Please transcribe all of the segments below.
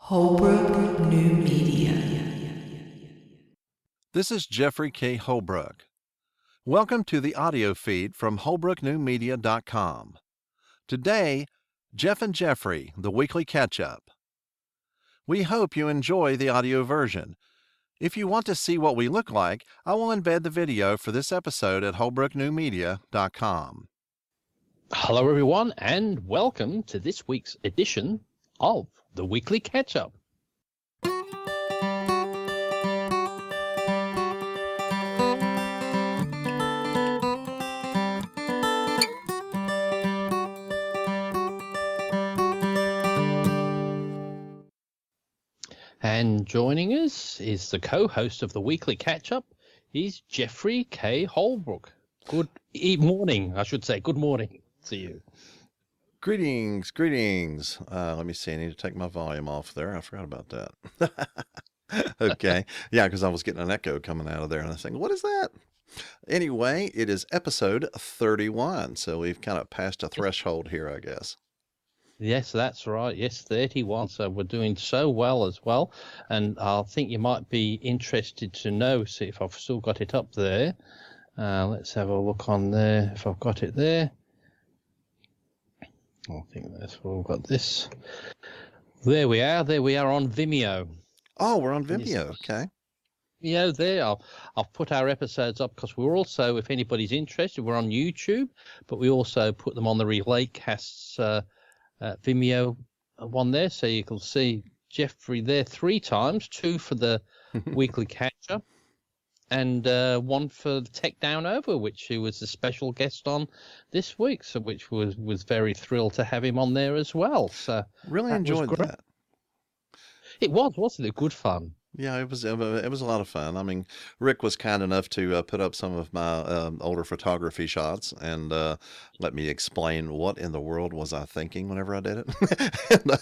Holbrook New Media. This is Jeffrey K. Holbrook. Welcome to the audio feed from holbrooknewmedia.com. Today, Geoff and Jeffrey, the weekly catch-up. We hope you enjoy the audio version. If you want to see what we look like, I will embed the video for this episode at holbrooknewmedia.com. Hello, everyone, and welcome to this week's edition of the Weekly Catch-Up. And joining us is the co-host of the Weekly Catch-Up, is Jeffrey K. Holbrook. Good morning, I should say. Good morning to you. Greetings. Let me see. I need to take my volume off there. I forgot about that. Okay. Yeah, because I was getting an echo coming out of there, and I was thinking, what is that? Anyway, it is episode 31, so we've kind of passed a threshold here, I guess. Yes, that's right. Yes, 31. So we're doing so well as well. And I think you might be interested to know, see if I've still got it up there. Let's have a look on there, if I've got it there. I think that's where we've got this. There we are on Vimeo. Oh, we're on Vimeo. Okay. Yeah, there. I've put our episodes up because we're also, if anybody's interested, we're on YouTube, but we also put them on the Relaycasts Vimeo one there, so you can see Jeffrey there 3 times, 2 for the weekly catch-up, and 1 for the Tech Down Over, which he was a special guest on this week, so which was very thrilled to have him on there as well. So really enjoyed that. It was, wasn't it? Good fun. Yeah, it was a lot of fun. I mean, Rick was kind enough to put up some of my older photography shots and let me explain what in the world was I thinking whenever I did it. And,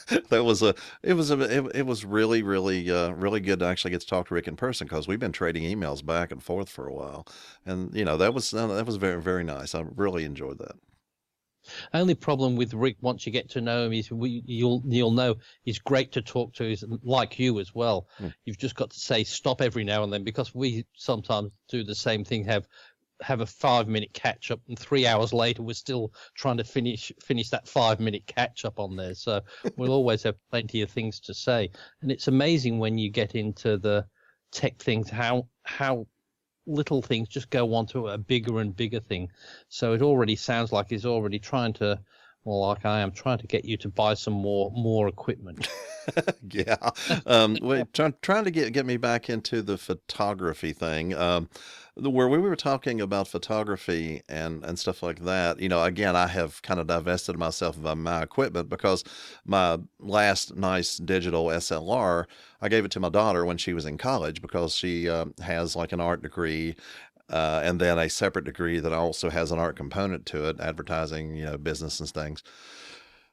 it was really good to actually get to talk to Rick in person, because we've been trading emails back and forth for a while, and that was very, very nice. I really enjoyed that. Only problem with Rick, once you get to know him, is you'll know he's great to talk to. He's like you as well. You've just got to say stop every now and then, because we sometimes do the same thing. Have a 5-minute catch up, and 3 hours later we're still trying to finish that 5-minute catch up on there. So we'll always have plenty of things to say, and it's amazing when you get into the tech things how little things just go on to a bigger and bigger thing. So it already sounds like he's already trying to, well, like I am, trying to get you to buy some more equipment. Yeah. Trying to get me back into the photography thing, where we were talking about photography and stuff like that. Again, I have kind of divested myself of my equipment, because my last nice digital SLR, I gave it to my daughter when she was in college, because she has like an art degree, and then a separate degree that also has an art component to it, advertising, business and things.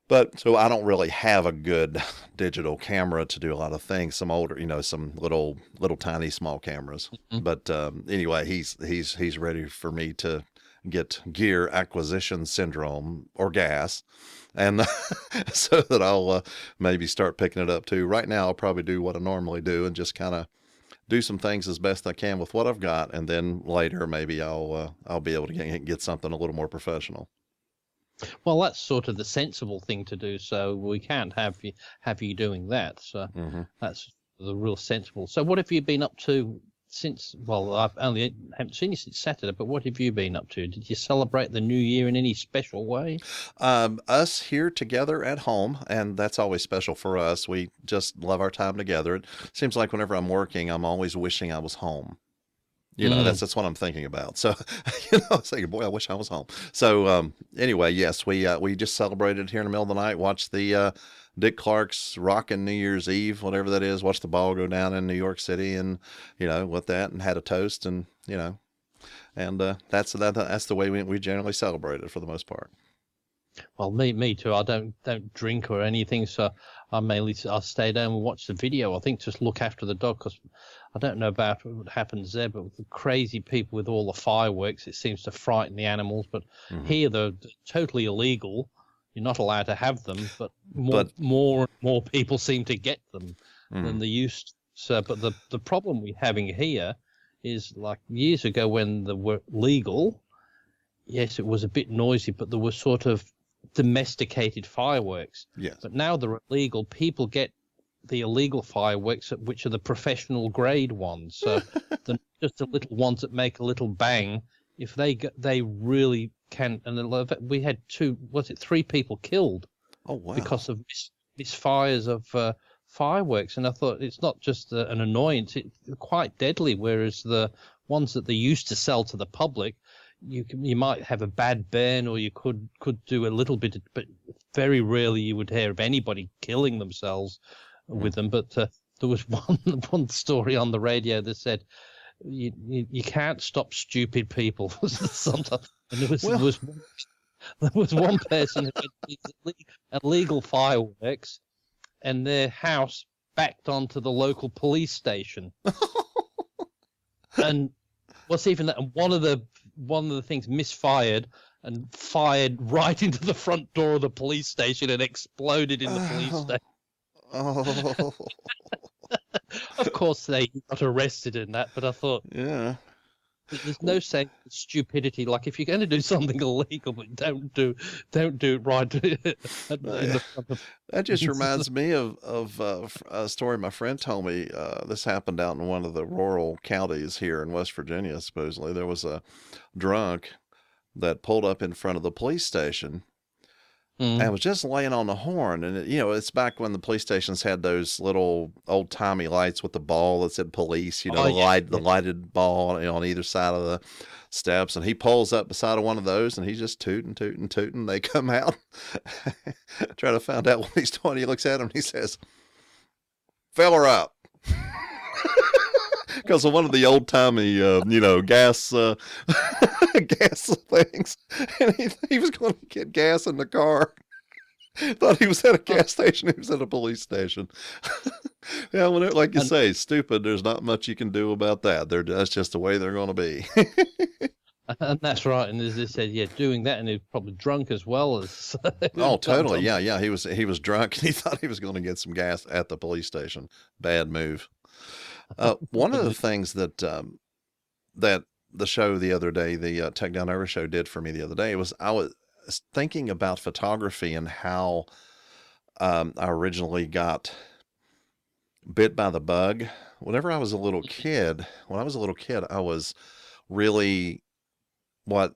But so I don't really have a good digital camera to do a lot of things. Some older, some little tiny small cameras. Mm-hmm. But anyway, he's ready for me to get gear acquisition syndrome or gas, and so that I'll maybe start picking it up too. Right now, I'll probably do what I normally do and just kind of do some things as best I can with what I've got, and then later maybe I'll be able to get something a little more professional. Well, that's sort of the sensible thing to do. So we can't have you doing that. So That's the real sensible. So what have you been up to since? Well, haven't seen you since Saturday. But what have you been up to? Did you celebrate the New Year in any special way? Us here together at home, and that's always special for us. We just love our time together. It seems like whenever I'm working, I'm always wishing I was home. That's what I'm thinking about. So, I was thinking, boy, I wish I was home. So, anyway, yes, we just celebrated here in the middle of the night, watched the Dick Clark's Rockin' New Year's Eve, whatever that is, watched the ball go down in New York City, and, with that, and had a toast, and, and that's the way we generally celebrate it for the most part. Well, me too. I don't drink or anything, so I'll stay down and watch the video. I think just look after the dog, because I don't know about what happens there, but with the crazy people with all the fireworks, it seems to frighten the animals. But here they're totally illegal. you're not allowed to have them, but But more and more people seem to get them than mm, they used to. So, but the problem we're having here is like years ago when they were legal, yes, it was a bit noisy, but there were sort of domesticated fireworks. yes. But now they're illegal. People get the illegal fireworks, which are the professional grade ones. So they're not just the little ones that make a little bang. If they really can, and we had three people killed Oh, wow. because of misfires of fireworks. And I thought it's not just an annoyance; it's quite deadly. Whereas the ones that they used to sell to the public, you might have a bad burn, or you could do a little bit, but very rarely you would hear of anybody killing themselves with them. But there was one story on the radio that said you can't stop stupid people sometimes. And Well, there was one person who had these illegal fireworks, and their house backed onto the local police station. And what's even that? One of the things misfired and fired right into the front door of the police station and exploded in the police oh, station. oh, Of course, they got arrested in that, but I thought yeah. there's no saying stupidity. Like if you're going to do something illegal, but don't do it right in the front of. That just reminds me of a story my friend told me. This happened out in one of the rural counties here in West Virginia. Supposedly, there was a drunk that pulled up in front of the police station and was just laying on the horn. And it's back when the police stations had those little old timey lights with the ball that said police. Oh, yeah, the lighted ball on either side of the steps. And he pulls up beside of one of those, and he's just tooting. They come out, try to find out what he's doing. He looks at him and he says, "Fill her up." Because of one of the old timey, gas, gas things, and he was going to get gas in the car. Thought he was at a gas station. He was at a police station. Yeah, like you say, stupid. There's not much you can do about that. That's just the way they're going to be. And that's right. And as they said, yeah, doing that, and he was probably drunk as well as. Oh, totally. Yeah. He was drunk, and he thought he was going to get some gas at the police station. Bad move. One of the things that the show the other day, the Tech Down Over show, did for me the other day was I was thinking about photography and how I originally got bit by the bug. Whenever I was a little kid, I was really what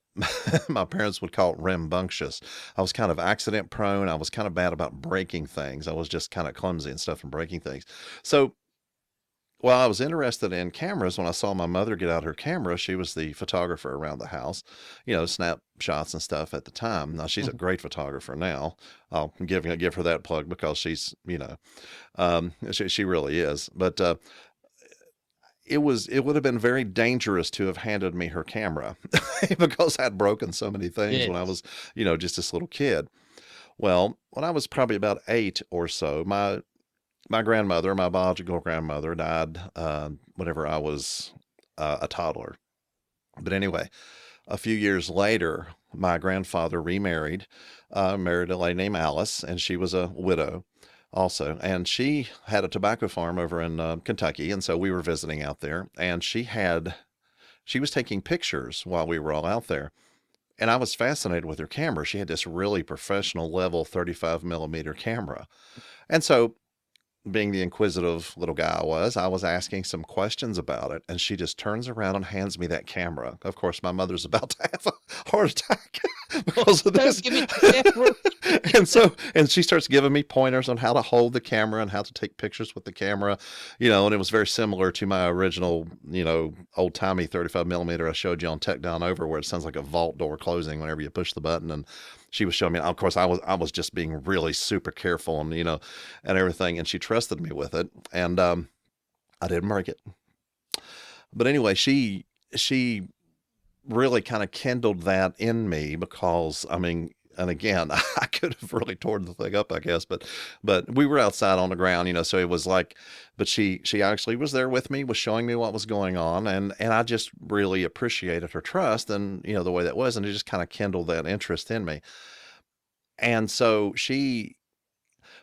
my parents would call rambunctious. I was kind of accident prone. I was kind of bad about breaking things. I was just kind of clumsy and stuff and breaking things. So well, I was interested in cameras when I saw my mother get out her camera. She was the photographer around the house, snapshots and stuff at the time. Now she's a great photographer now. I'll give her that plug because she's, she really is. But it would have been very dangerous to have handed me her camera because I'd broken so many things when I was, just this little kid. Well, when I was probably about 8 or so, my grandmother, my biological grandmother, died whenever I was a toddler. But anyway, a few years later, my grandfather remarried, married a lady named Alice, and she was a widow also. And she had a tobacco farm over in Kentucky, and so we were visiting out there. And she was taking pictures while we were all out there. And I was fascinated with her camera. She had this really professional level 35 millimeter camera. And so being the inquisitive little guy I was asking some questions about it, and she just turns around and hands me that camera. Of course, my mother's about to have a heart attack because of this. Don't give me the camera. And she starts giving me pointers on how to hold the camera and how to take pictures with the camera, and it was very similar to my original, old timey 35 millimeter I showed you on Tech Down Over, where it sounds like a vault door closing whenever you push the button. And she was showing me, of course, I was just being really super careful and, and everything. And she trusted me with it. And I didn't break it. But anyway, she really kind of kindled that in me because, and again, I could have really torn the thing up, I guess, but we were outside on the ground, so it was like, but she actually was there with me, was showing me what was going on. And I just really appreciated her trust and, the way that was, and it just kind of kindled that interest in me. And so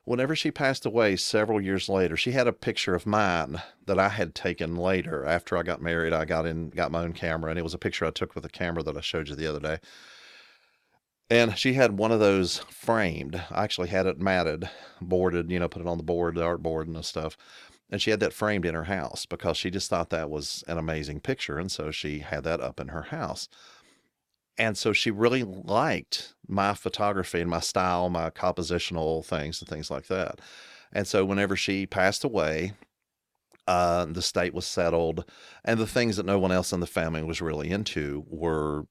whenever she passed away several years later, she had a picture of mine that I had taken later. After I got married, I got my own camera, and it was a picture I took with a camera that I showed you the other day. And she had one of those framed. I actually had it matted, boarded, put it on the board, the artboard and the stuff. And she had that framed in her house because she just thought that was an amazing picture. And so she had that up in her house. And so she really liked my photography and my style, my compositional things and things like that. And so whenever she passed away, the state was settled, and the things that no one else in the family was really into were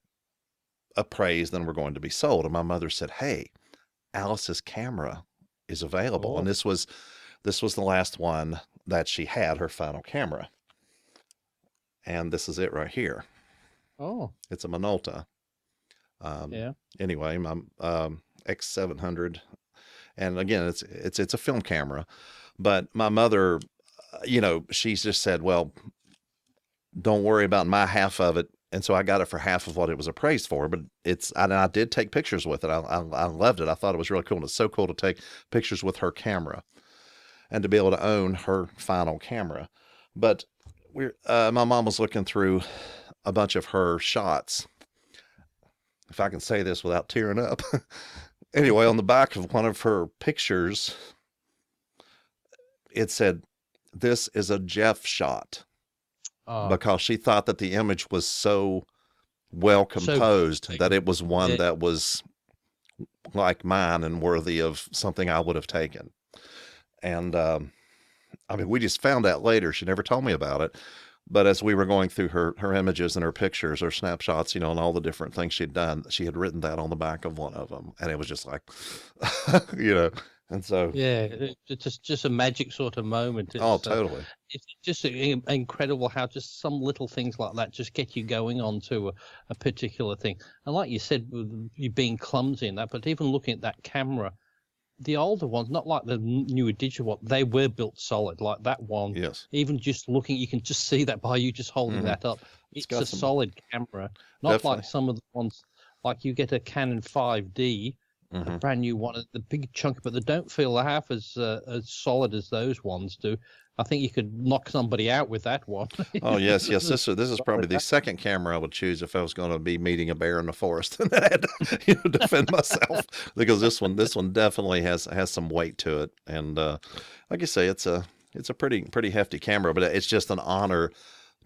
appraised and were going to be sold. And my mother said, "Hey, Alice's camera is available." Oh. And this was the last one that she had, her final camera. And this is it right here. Oh. It's a Minolta. Yeah. Anyway, my X700, and again, it's a film camera, but my mother, she's just said, "Well, don't worry about my half of it." And so I got it for half of what it was appraised for. But I did take pictures with it. I loved it. I thought it was really cool. And it's so cool to take pictures with her camera and to be able to own her final camera. But my mom was looking through a bunch of her shots, if I can say this without tearing up. Anyway, on the back of one of her pictures, it said, "This is a Geoff shot," because she thought that the image was so well composed that it was one that was like mine and worthy of something I would have taken. And we just found out later. She never told me about it. But as we were going through her images and her pictures, her snapshots, and all the different things she'd done, she had written that on the back of one of them. And it was just like, and so. Yeah, it's just a magic sort of moment. Totally. It's just incredible how just some little things like that just get you going on to a particular thing. And like you said, with you being clumsy in that, but even looking at that camera, the older ones, not like the newer digital one, they were built solid. Like that one, yes. Even just looking, you can just see that by you just holding that up. It's a solid camera, not definitely. like some of the ones, like you get a Canon 5D, a brand new one, the big chunk, but they don't feel half as solid as those ones do. I think you could knock somebody out with that one. Oh, yes. This is probably the second camera I would choose if I was going to be meeting a bear in the forest and I had to defend myself, because this one definitely has some weight to it. And like you say, it's a pretty hefty camera, but it's just an honor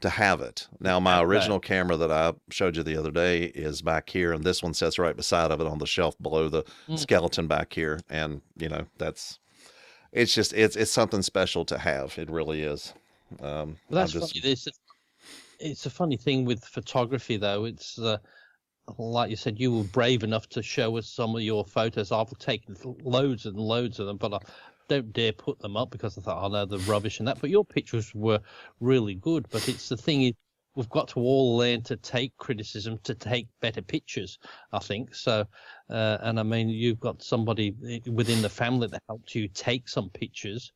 to have it. Now, my original camera that I showed you the other day is back here, and this one sits right beside of it on the shelf below the skeleton back here. And it's just it's something special to have. It really is. That's funny. It's a funny thing with photography, though. It's like you said, you were brave enough to show us some of your photos. I've taken loads and loads of them, but I don't dare put them up because I thought, "Oh no, they're rubbish" and that. But your pictures were really good. But it's the thing is, we've got to all learn to take criticism, to take better pictures, I think. So, and you've got somebody within the family that helped you take some pictures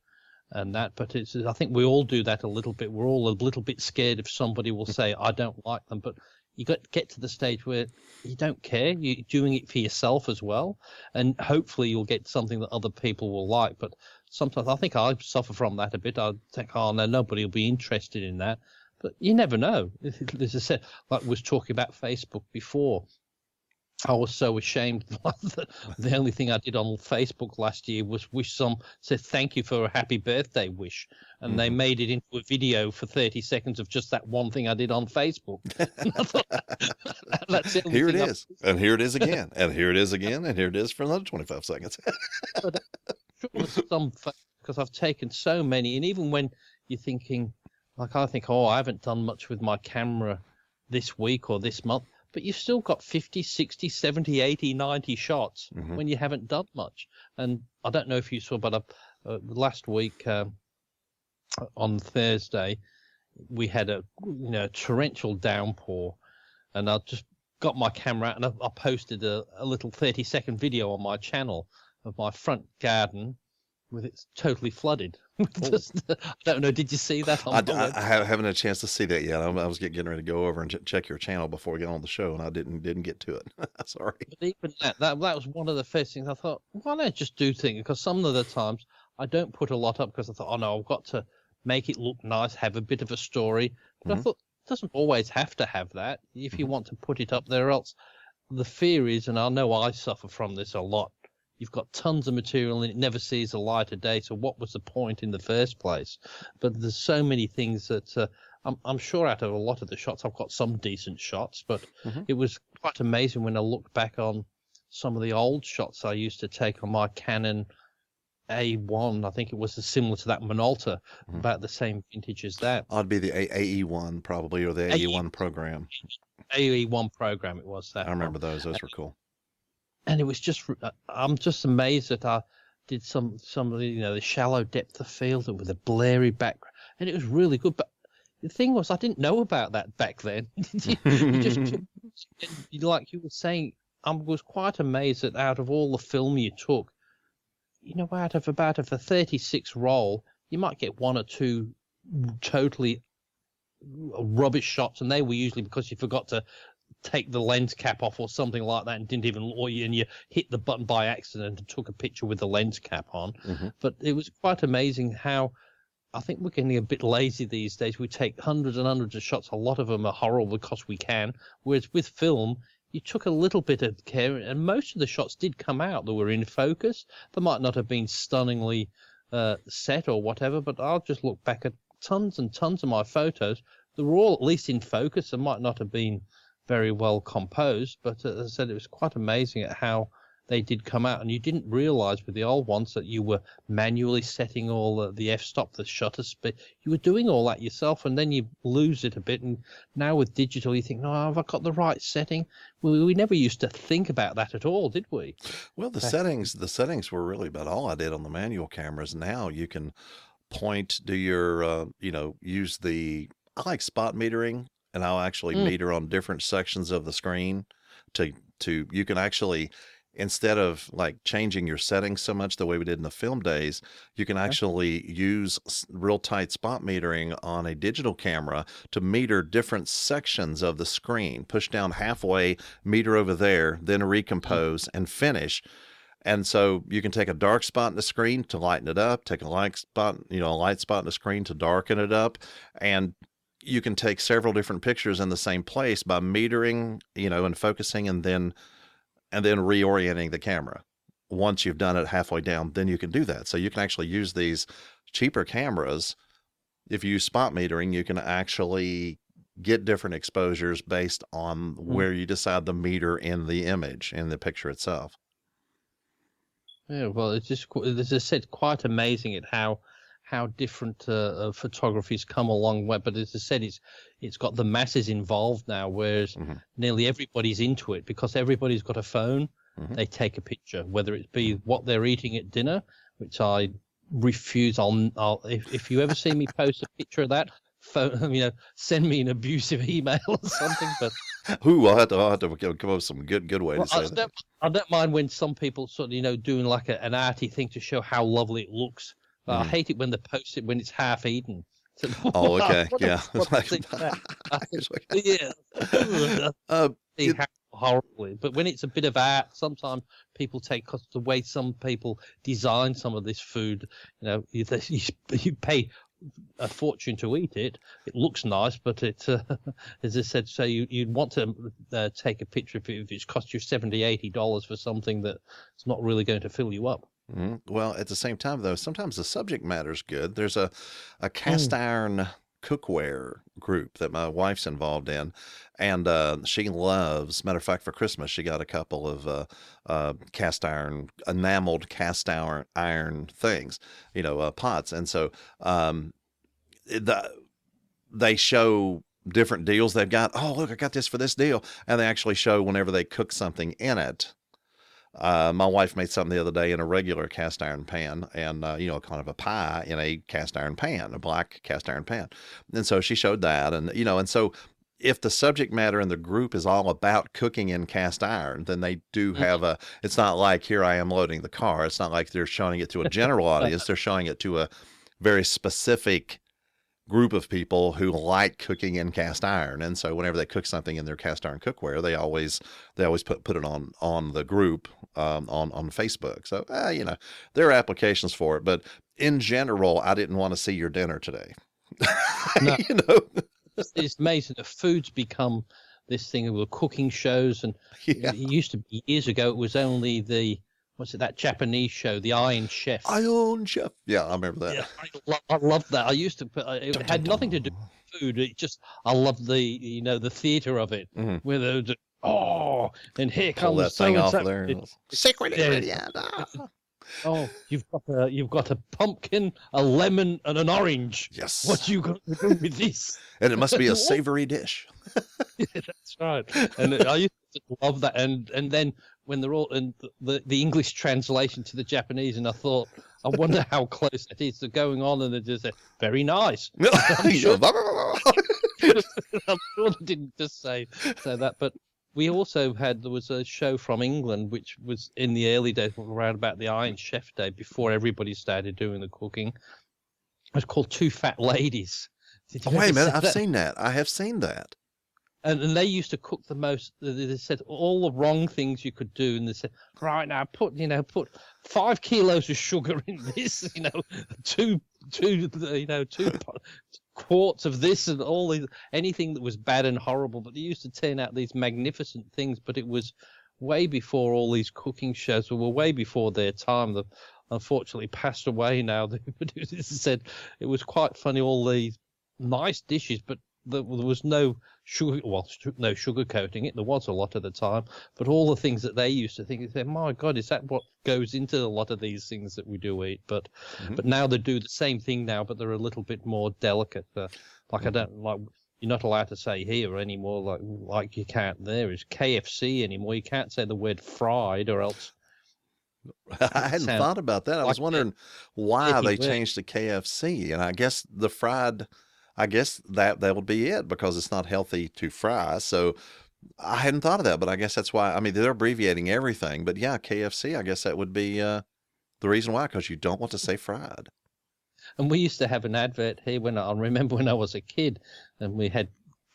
and that, but I think we all do that a little bit. We're all a little bit scared if somebody will say, "I don't like them," but you got to get to the stage where you don't care. You're doing it for yourself as well. And hopefully you'll get something that other people will like. But sometimes I think I suffer from that a bit. I think, "Oh no, nobody will be interested in that." But you never know. As I said, like we was talking about Facebook before, I was so ashamed. The only thing I did on Facebook last year was said thank you for a happy birthday wish. And they made it into a video for 30 seconds of just that one thing I did on Facebook. And I thought, that's the only here it thing is. And here it is again. And here it is again. And here it is for another 25 seconds. But because I've taken so many. And even when you're thinking, like I think, "Oh, I haven't done much with my camera this week or this month." But you've still got 50, 60, 70, 80, 90 shots when you haven't done much. And I don't know if you saw, but last week on Thursday, we had a torrential downpour. And I just got my camera out and I posted a little 30-second video on my channel of my front garden with it's totally flooded. Oh. I don't know. Did you see that on the website? Haven't had a chance to see that yet. I was getting ready to go over and check your channel before we get on the show, and I didn't get to it. Sorry. But even that was one of the first things I thought, why don't I just do things? Because some of the times I don't put a lot up because I thought, oh no, I've got to make it look nice, have a bit of a story. But I thought it doesn't always have to have that if you want to put it up there. Else the fear is, and I know I suffer from this a lot, you've got tons of material and it never sees the light of day. So what was the point in the first place? But there's so many things that I'm sure out of a lot of the shots, I've got some decent shots, but it was quite amazing when I look back on some of the old shots I used to take on my Canon A1. I think it was similar to that Minolta, about the same vintage as that. I'd be the AE1 probably, or the AE1 program. AE1 program it was that. I remember those. Those were cool. And it was just, I'm just amazed that I did some of the, the shallow depth of field with a blurry background, and it was really good. But the thing was, I didn't know about that back then. You just, like you were saying, I was quite amazed that out of all the film you took, out of about a 36 roll, you might get one or two totally rubbish shots, and they were usually because you forgot to take the lens cap off or something like that and didn't even, and you hit the button by accident and took a picture with the lens cap on. But it was quite amazing how I think we're getting a bit lazy these days. We take hundreds and hundreds of shots. A lot of them are horrible because we can. Whereas with film, you took a little bit of care, and most of the shots did come out that were in focus. They might not have been stunningly set or whatever, but I'll just look back at tons and tons of my photos. They were all at least in focus. They might not have been very well composed, but as I said, it was quite amazing at how they did come out. And you didn't realize with the old ones that you were manually setting all the f-stop, the shutter speed. You were doing all that yourself, and then you lose it a bit. And now with digital, you think, no, have I got the right setting? We never used to think about that at all, did we? Well, the settings were really about all I did on the manual cameras. Now you can do your, use I like spot metering, and I'll actually meter on different sections of the screen you can actually, instead of like changing your settings so much the way we did in the film days, you can actually use real tight spot metering on a digital camera to meter different sections of the screen, push down halfway, meter over there, then recompose and finish. And so you can take a dark spot in the screen to lighten it up, take a light spot, a light spot in the screen to darken it up, and you can take several different pictures in the same place by metering, and focusing, and then reorienting the camera. Once you've done it halfway down, then you can do that. So you can actually use these cheaper cameras. If you use spot metering, you can actually get different exposures based on where you decide the meter in the image, in the picture itself. Yeah, well, it's just, as I said, quite amazing at how different photography's come a long way. But as I said, it's got the masses involved now, whereas nearly everybody's into it because everybody's got a phone. They take a picture, whether it be what they're eating at dinner, which I refuse. If you ever see me post a picture of that, send me an abusive email or something. But I'll have to come up with some good way to say that. I don't mind when some people sort of doing like an arty thing to show how lovely it looks. But I hate it when they post it when it's half eaten. So, oh, okay, yeah. Horribly. But when it's a bit of art, sometimes people take, because the way some people design some of this food, you pay a fortune to eat it. It looks nice, but it's as I said, so you'd want to take a picture if it's cost you $70-80 for something that's not really going to fill you up. Well, at the same time, though, sometimes the subject matter's good. There's a cast iron cookware group that my wife's involved in, and she loves. Matter of fact, for Christmas, she got a couple of enameled cast iron things, pots, and so they show different deals they've got. Oh, look, I got this for this deal, and they actually show whenever they cook something in it. My wife made something the other day in a regular cast iron pan, and kind of a pie in a cast iron pan, a black cast iron pan. And so she showed that, and and so if the subject matter in the group is all about cooking in cast iron, then they do have it's not like here I am loading the car. It's not like they're showing it to a general audience. They're showing it to a very specific group of people who like cooking in cast iron. And so whenever they cook something in their cast iron cookware, they always put it on the group, on Facebook. So, there are applications for it, but in general, I didn't want to see your dinner today. No. You know? It's amazing that food's become this thing with cooking shows, and Yeah. it used to be years ago. It was only that Japanese show, the Iron Chef. Iron Chef. Yeah, I remember that. Yeah, I loved that. I used to put. It had nothing to do with food. I loved the theater of it, where the and here Pull comes that thing off so-and-so. there. Secret ingredient. Oh, you've got a pumpkin, a lemon, and an orange. Yes. What you got to do with this? And it must be a savory dish. Yeah, that's right. And I used to love that. And then when they're all in the English translation to the Japanese, and I thought, I wonder how close it is to going on, and they just say, very nice. I'm sure they didn't just say that, but we also there was a show from England, which was in the early days, around about the Iron Chef day, before everybody started doing the cooking. It was called Two Fat Ladies. Wait a minute, I've seen that. I have seen that. And they used to cook the most. They said all the wrong things you could do, and they said, right now, put 5 kilos of sugar in this, two quarts of this, and all these, anything that was bad and horrible. But they used to turn out these magnificent things. But it was way before all these cooking shows were way before their time. They unfortunately passed away now. The producers said it was quite funny, all these nice dishes, but there was no sugar, no sugar coating it. There was a lot of the time, but all the things that they used to think, they said, my God, is that what goes into a lot of these things that we do eat? But now they do the same thing now, but they're a little bit more delicate. I don't like. You're not allowed to say here anymore, like you can't there is KFC anymore. You can't say the word fried, or else. I hadn't thought about that. I was wondering why they changed to KFC, and I guess the fried. I guess that would be it, because it's not healthy to fry. So I hadn't thought of that, but I guess that's why. I mean, they're abbreviating everything, but yeah, KFC, I guess that would be the reason why, because you don't want to say fried. And we used to have an advert here I remember when I was a kid, and we had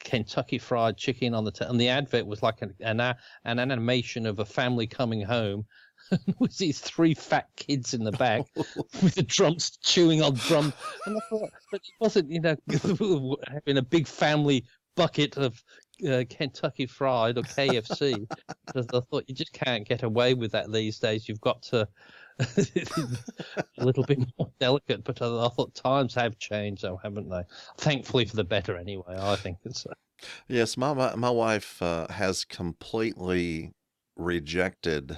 Kentucky Fried Chicken on and the advert was like an animation of a family coming home. With these 3 fat kids in the back with the drums, chewing on drums. And I thought, but it wasn't, having a big family bucket of Kentucky Fried or KFC. Because I thought you just can't get away with that these days. You've got to a little bit more delicate. But I thought times have changed, though, haven't they? Thankfully for the better, anyway. I think it's. Yes, my wife has completely rejected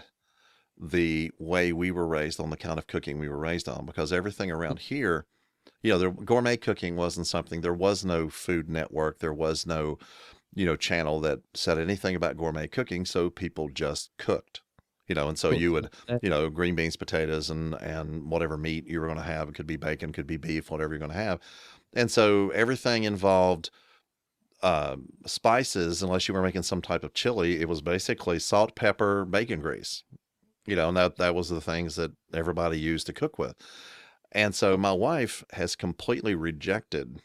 the way we were raised on the kind of cooking we were raised on, because everything around here, the gourmet cooking wasn't something. There was no Food Network. There was no, channel that said anything about gourmet cooking. So people just cooked, and so you would, green beans, potatoes, and whatever meat you were going to have. It could be bacon, could be beef, whatever you're going to have. And so everything involved spices, unless you were making some type of chili. It was basically salt, pepper, bacon grease. And that was the things that everybody used to cook with. And so my wife has completely rejected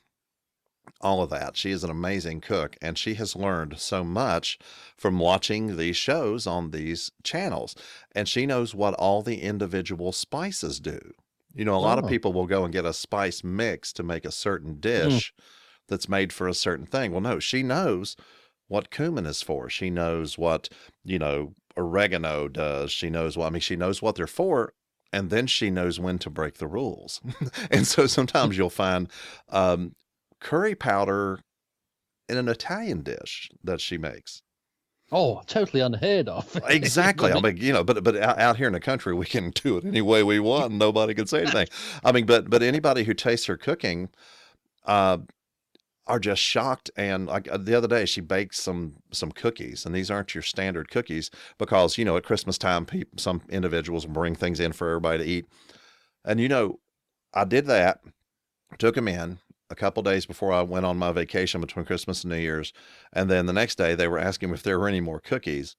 all of that. She is an amazing cook, and she has learned so much from watching these shows on these channels. And she knows what all the individual spices do. A lot of people will go and get a spice mix to make a certain dish that's made for a certain thing. Well, no, she knows what cumin is for. She knows what, oregano does. She knows she knows what they're for, and then she knows when to break the rules. And so sometimes you'll find curry powder in an Italian dish that she makes. Oh, totally unheard of. Exactly. I mean, but out here in the country, we can do it any way we want, and nobody can say anything. I mean, but anybody who tastes her cooking, are just shocked. And like the other day, she baked some cookies, and these aren't your standard cookies, because at Christmas time, some individuals will bring things in for everybody to eat. And I did that, took them in, a couple days before I went on my vacation between Christmas and New Year's. And then the next day they were asking me if there were any more cookies.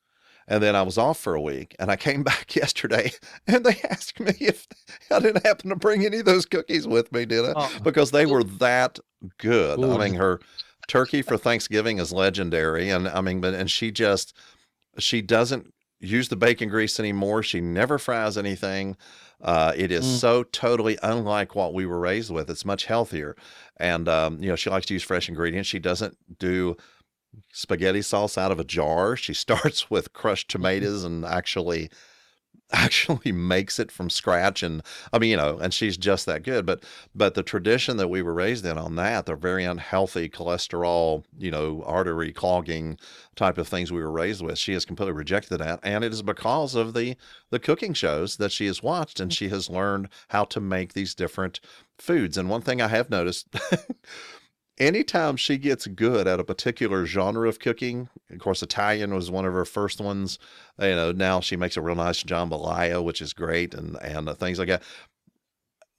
And then I was off for a week and I came back yesterday and they asked me if I didn't happen to bring any of those cookies with me, did I? Oh, Because they were that good. I mean, good. her turkey for Thanksgiving is legendary. And I mean, and she doesn't use the bacon grease anymore. She never fries anything. It is Mm. so totally unlike what we were raised with. It's much healthier. And, she likes to use fresh ingredients. She doesn't do spaghetti sauce out of a jar. She starts with crushed tomatoes and actually makes it from scratch. And I mean, and she's just that good. But the tradition that we were raised in on that, the very unhealthy cholesterol, artery clogging type of things we were raised with, she has completely rejected that. And it is because of the cooking shows that she has watched, and she has learned how to make these different foods. And one thing I have noticed, anytime she gets good at a particular genre of cooking, of course, Italian was one of her first ones. Now she makes a real nice jambalaya, which is great, and things like that.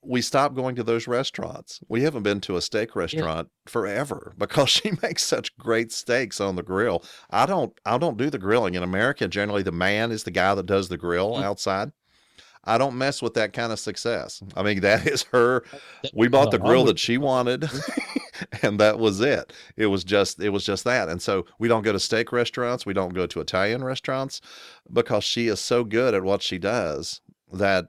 We stopped going to those restaurants. We haven't been to a steak Yeah. restaurant forever because she makes such great steaks on the grill. I don't do the grilling. In America, generally the man is the guy that does the grill Mm. outside. I don't mess with that kind of success. I mean, that is her. That- We bought the no, I grill would. that she wanted, and that was it. It was just that. And so we don't go to steak restaurants. We don't go to Italian restaurants because she is so good at what she does that,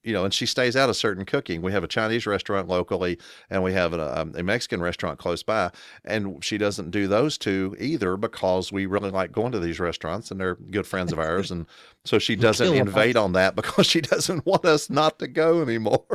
and she stays out of certain cooking. We have a Chinese restaurant locally, and we have a Mexican restaurant close by, and she doesn't do those two either because we really like going to these restaurants, and they're good friends of ours. And so she doesn't Kill her. invade on that because she doesn't want us not to go anymore.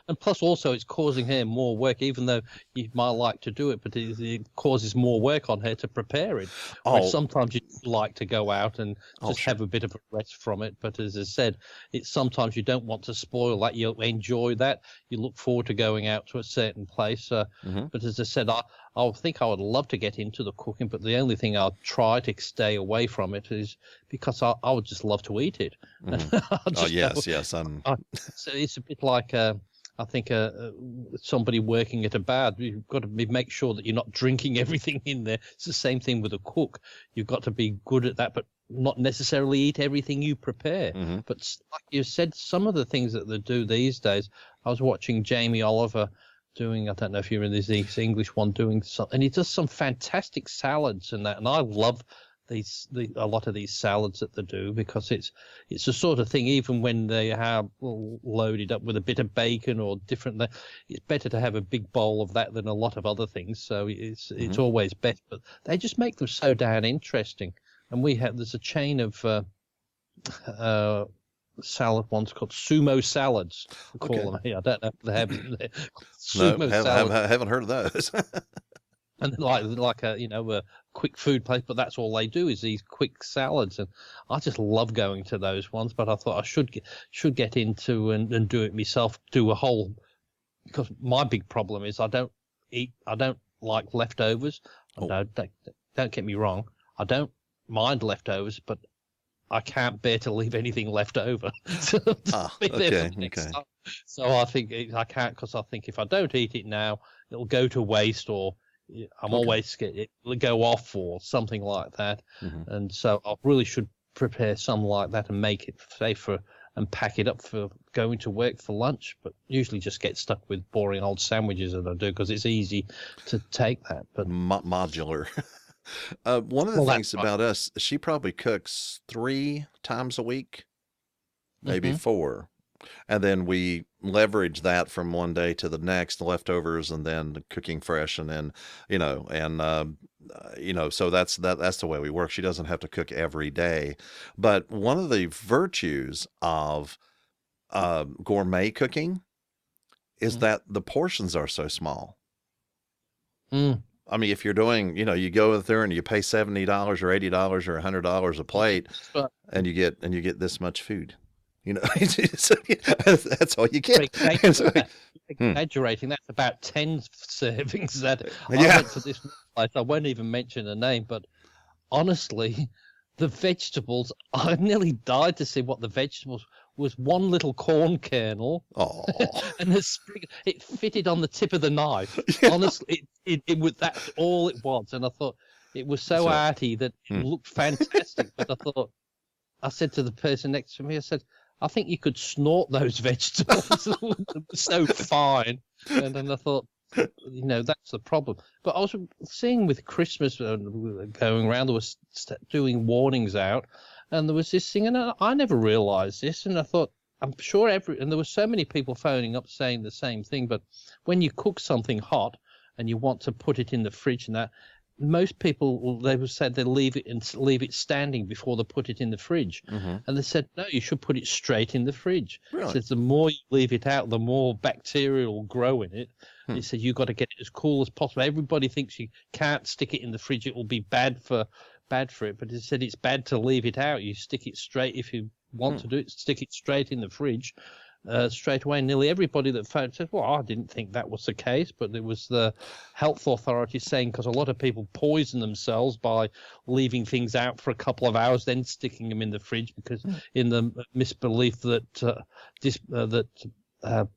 And plus, also, it's causing her more work, even though you might like to do it, but it causes more work on her to prepare it. Whereas Oh, sometimes you like to go out and just sure. have a bit of a rest from it. But as I said, it's sometimes you don't want to spoil that. You enjoy that. You look forward to going out to a certain place. Mhm. But as I said, I think I would love to get into the cooking, but the only thing I'll try to stay away from it is because I would just love to eat it. Mhm. I Oh, just yes, know- yes. so it's a bit like I think somebody working at a bar. You've got to make sure that you're not drinking everything in there. It's the same thing with a cook. You've got to be good at that, but not necessarily eat everything you prepare. Mhm. But like you said, some of the things that they do these days. I was watching Jamie Oliver doing. I don't know if you're in this English one doing some, and he does some fantastic salads and that. And I love a lot of these salads that they do because it's the sort of thing, even when they have loaded up with a bit of bacon or different, it's better to have a big bowl of that than a lot of other things. So it's always better, but they just make them so damn interesting. And there's a chain of salad ones called sumo salads. We call Okay. them here. I don't know if they have them there. No, Sumo salad. haven't heard of those. And like a quick food place, but that's all they do is these quick salads, and I just love going to those ones. But I thought I should get into and do it myself, do a whole, because my big problem is I don't like leftovers. Oh. Don't get me wrong, I don't mind leftovers, but I can't bear to leave anything left over. So Ah, be there for okay, the next okay. time. So I think I can't, because I think if I don't eat it now, it'll go to waste, or I'm Okay. always scared it'll go off or something like that. Mhm. And so I really should prepare some like that and make it safe and pack it up for going to work for lunch. But usually just get stuck with boring old sandwiches that I do because it's easy to take that. But Modular. One of the Well, that's things right. about us, she probably cooks 3 times a week, maybe Mhm. 4. And then we leverage that from one day to the next, the leftovers, and then cooking fresh, and then, so that's the way we work. She doesn't have to cook every day. But one of the virtues of gourmet cooking is Mhm. that the portions are so small. Mm. I mean, if you're doing, you go there and you pay $70 or $80 or $100 a plate, But and you get this much food. That's all you you're get. And so, exaggerating. That's about 10 servings. That I yeah. went to this place. I won't even mention the name, but honestly, the vegetables, I nearly died to see what the vegetables was one little corn kernel, Oh, and it fitted on the tip of the knife. yeah. Honestly, it was, that's all it was. And I thought it was so So, arty that it looked fantastic. But I said to the person next to me, I said, I think you could snort those vegetables. They were so fine. And then I thought, that's the problem. But I was seeing with Christmas going around, there was doing warnings out, and there was this thing, and I never realized this, and I thought, I'm sure and there were so many people phoning up saying the same thing, but when you cook something hot and you want to put it in the fridge and that, most people, they would say they leave it standing before they put it in the fridge. And they said, no, you should put it straight in the fridge. Really? Says the more you leave it out, the more bacteria will grow in it. He said you've got to get it as cool as possible. Everybody thinks you can't stick it in the fridge; it will be bad for it. But he said it's bad to leave it out. You stick it straight if you want to do it. Stick it straight in the fridge. Straight away. Nearly everybody that phoned said, well, I didn't think that was the case, but it was the health authorities saying, because a lot of people poison themselves by leaving things out for a couple of hours, then sticking them in the fridge, because in the misbelief that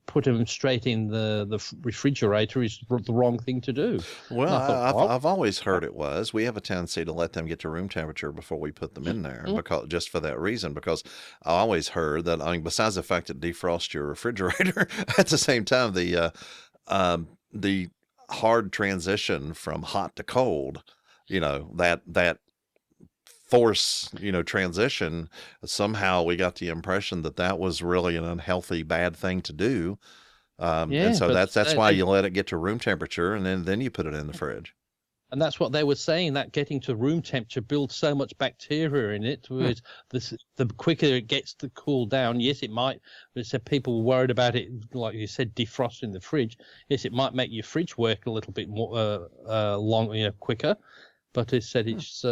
put them straight in the refrigerator is the wrong thing to do. Well, I've always heard it was. We have a tendency to let them get to room temperature before we put them in there, because just for that reason. Because I always heard that, besides the fact that defrost your refrigerator, at the same time, the hard transition from hot to cold, that force, transition, somehow we got the impression that was really an unhealthy, bad thing to do. And so that's why you let it get to room temperature, and then you put it in the fridge. And that's what they were saying, that getting to room temperature builds so much bacteria in it. Whereas the quicker it gets to cool down, yes, it might. But so people were worried about it, like you said, defrosting the fridge. Yes, it might make your fridge work a little bit more quicker. But it said it's.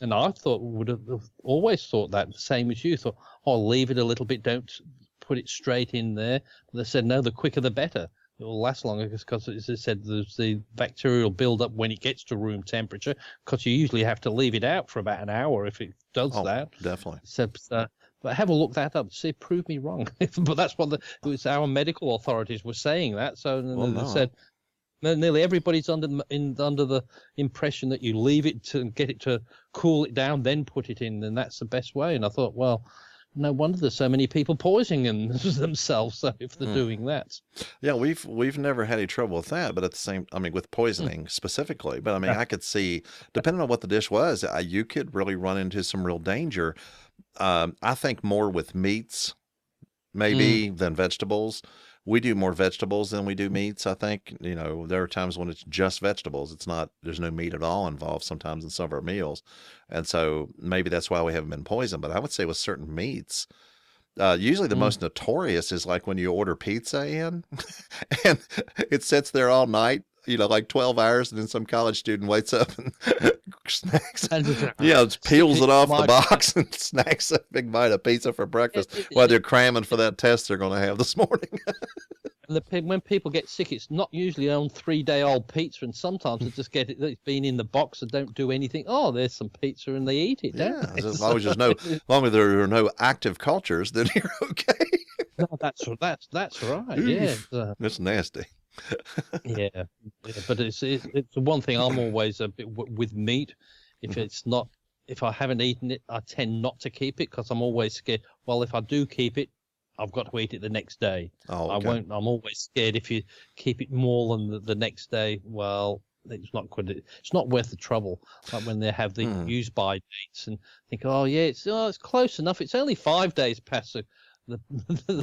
And I would have always thought that, the same as you thought, leave it a little bit, don't put it straight in there. But they said, no, the quicker the better. It will last longer, because, as I said, the bacterial build up when it gets to room temperature, because you usually have to leave it out for about an hour if it does that. Definitely. So, but have a look that up. See, prove me wrong. But that's what it was, our medical authorities were saying that. So they said, nearly everybody's under the impression that you leave it to get it to cool it down, then put it in, and that's the best way. And I thought, well, no wonder there's so many people poisoning themselves if they're doing that. Yeah, we've never had any trouble with that, but at the same, with poisoning specifically. But I could see, depending on what the dish was, you could really run into some real danger. I think more with meats, maybe, than vegetables. We do more vegetables than we do meats, I think. There are times when it's just vegetables. There's no meat at all involved sometimes in some of our meals. And so maybe that's why we haven't been poisoned. But I would say with certain meats, usually the most notorious is like when you order pizza in and it sits there all night, like 12 hours, and then some college student waits up and snacks. Peels it off the box and snacks a big bite of pizza for breakfast while they're cramming for that test they're going to have this morning. When people get sick, it's not usually on 3-day-old pizza, and sometimes they just get it that's been in the box and don't do anything. Oh, there's some pizza, and they eat it. As long as there are no active cultures, then you're okay. No, that's right. Yeah, it's nasty. yeah, but it's the one thing I'm always a bit with meat. If I haven't eaten it, I tend not to keep it, because I'm always scared. Well, if I do keep it, I've got to eat it the next day. Oh, okay. I'm always scared if you keep it more than the next day. Well, it's not good. It's not worth the trouble. Like when they have the use by dates and think, it's close enough. It's only 5 days past the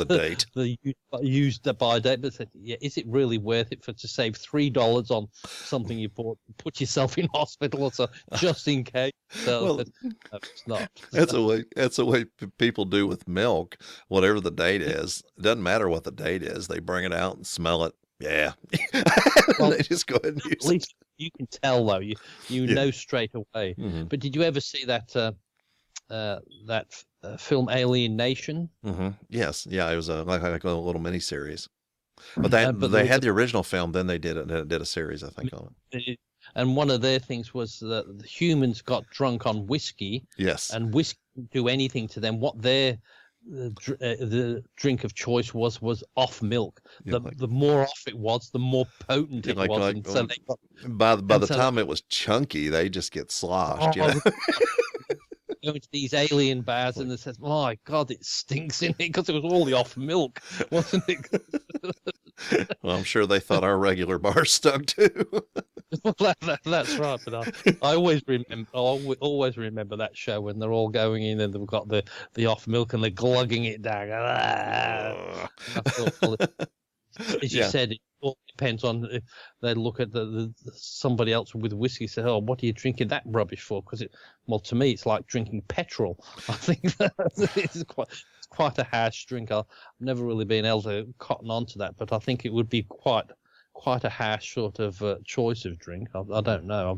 date. The used by date. But is it really worth it to save $3 on something you bought, put yourself in hospital or so, just in case? So no, it's not. That's the way people do with milk. Whatever the date is, it doesn't matter what the date is. They bring it out and smell it. Yeah, they just go ahead and use it. At least you can tell, though. You know straight away. But did you ever see that film Alien Nation? Yes, yeah, it was like a little mini series. But they had the original film, then they did a series, I think, on it. And one of their things was that the humans got drunk on whiskey. Yes. And whiskey didn't do anything to them. What their the drink of choice was off milk. Yeah, The more off it was, the more potent it was. And so they got, by the time it was chunky, they just get sloshed. Going to these alien bars and they says, "My God, it stinks in it," because it was all the off milk, wasn't it? Well, I'm sure they thought our regular bar stunk too. That's right. But I always remember that show when they're all going in and they've got the off milk and they're glugging it down. I thought, well, as you said, it all depends on if they look at the somebody else with whiskey. Say, "Oh, what are you drinking that rubbish for?" Because to me, it's like drinking petrol. I think it's quite a harsh drink. I've never really been able to cotton on to that, but I think it would be quite a harsh sort of choice of drink. I don't know.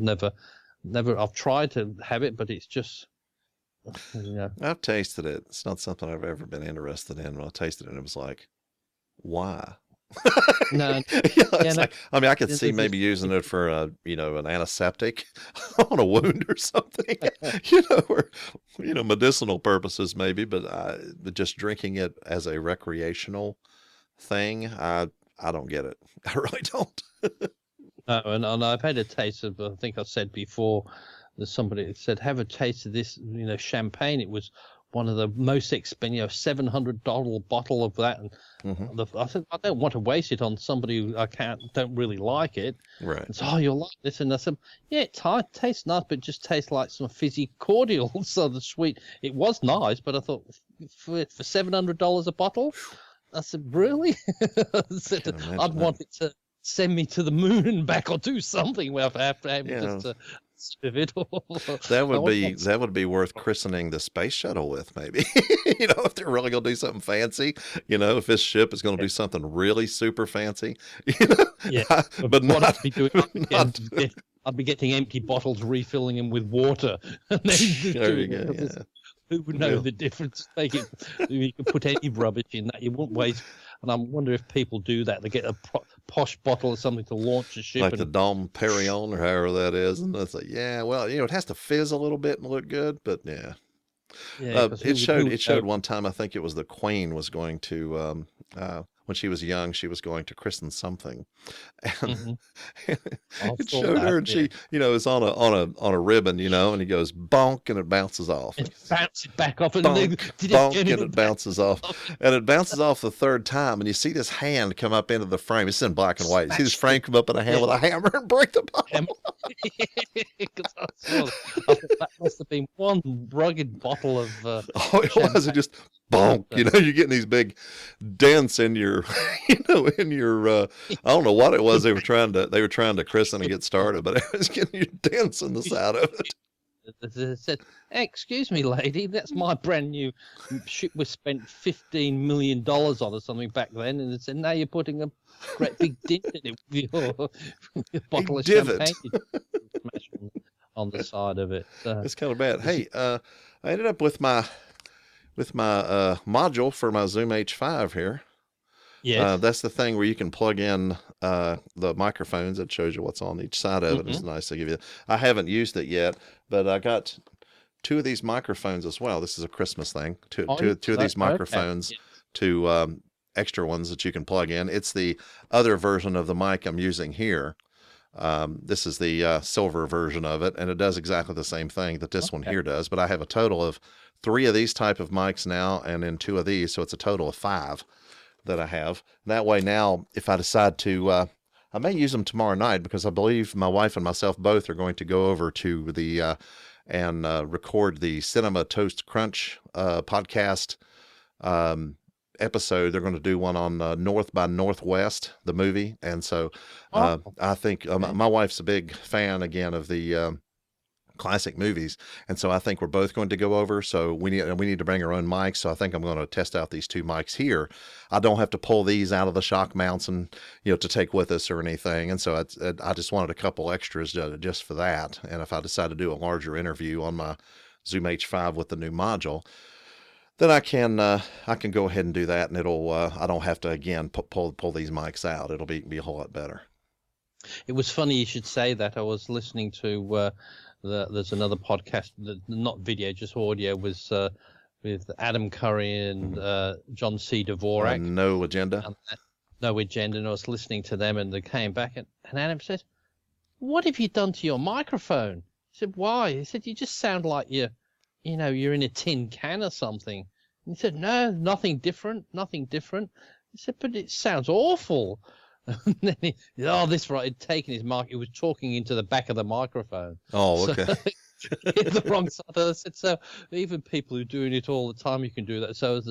I've tried to have it, but it's just, I've tasted it. It's not something I've ever been interested in. When I tasted it, it was like, why? No. I mean, I could see maybe using it for an antiseptic on a wound or something, or medicinal purposes maybe, but just drinking it as a recreational thing, I don't get it. I really don't. No, and I've had a taste of. I think I said before that somebody said, "Have a taste of this, champagne." It was one of the most expensive, $700 bottle of that, and I said, "I don't want to waste it on somebody who don't really like it." Right. And so, "Oh, you'll like this," and I said, "Yeah, it tastes nice, but it just tastes like some fizzy cordial." So the sweet, it was nice, but I thought for $700 a bottle, I said, "Really?" I said, I'd want it to send me to the moon and back, or do something where I have to have just to serve it. That would be worth christening the space shuttle with, maybe. If they're really going to do something fancy, if this ship is going to do something really super fancy, Yeah, but what not, I'd be doing, I'd be getting empty bottles, refilling them with water, and then there you go. Yeah. Who would know the difference? You can put any rubbish in that. You won't waste. And I wonder if people do that. They get a posh bottle or something to launch a ship. Like the Dom Perignon or however that is. And it's like, it has to fizz a little bit and look good, but yeah. It showed one time, I think it was the Queen was going to, when she was young, she was going to christen something. And it showed her, and she, is on a ribbon, and he goes bonk, and it bounces off. And bounces back off, and bonk, and it bounces off. And it bounces off the third time, and you see this hand come up into the frame. It's in black and white. You see this frame come up in a hand with a hammer and break the bottle. I thought that must have been one rugged bottle of it was. It just bonk. You're getting these big dents in your in your I don't know what it was they were trying to christen and get started, but it was getting you dents in the side of it. They said, "Excuse me, lady, that's my brand new ship. We spent $15 million on or something back then," and they said, "Now you're putting a great big dent in it with your bottle of champagne on the side of it." It's kind of bad. Hey, I ended up with my module for my Zoom H5 here. Yes. That's the thing where you can plug in the microphones. It shows you what's on each side of it. It's nice to give you. I haven't used it yet, but I got two of these microphones as well. This is a Christmas thing. Two of these microphones, two extra ones that you can plug in. It's the other version of the mic I'm using here. This is the silver version of it, and it does exactly the same thing that this one here does. But I have a total of 3 of these type of mics now, and then 2 of these, so it's a total of 5 that I have. That way now, if I decide to, I may use them tomorrow night, because I believe my wife and myself both are going to go over to the and record the Cinema Toast Crunch podcast episode. They're going to do one on North by Northwest, the movie. And so I think my wife's a big fan again of the classic movies, and so I think we're both going to go over. So we need to bring our own mics. So I think I'm going to test out these 2 mics here. I don't have to pull these out of the shock mounts and to take with us or anything. And so I just wanted a couple extras just for that. And if I decide to do a larger interview on my Zoom H5 with the new module, then I can go ahead and do that, and it'll I don't have to again pull these mics out. It'll be a whole lot better. It was funny you should say that. I was listening to there's another podcast, not video, just audio, was with Adam Curry and John C. Dvorak. No Agenda. No Agenda, and I was listening to them, and they came back, and Adam said, "What have you done to your microphone?" I said, "Why?" He said, "You just sound like you're in a tin can or something." And he said, "No, nothing different, nothing different." He said, "But it sounds awful." And then this right, he'd taken his mic, he was talking into the back of the microphone. Oh, okay. Hit the wrong side. I said, so even people who are doing it all the time, you can do that. So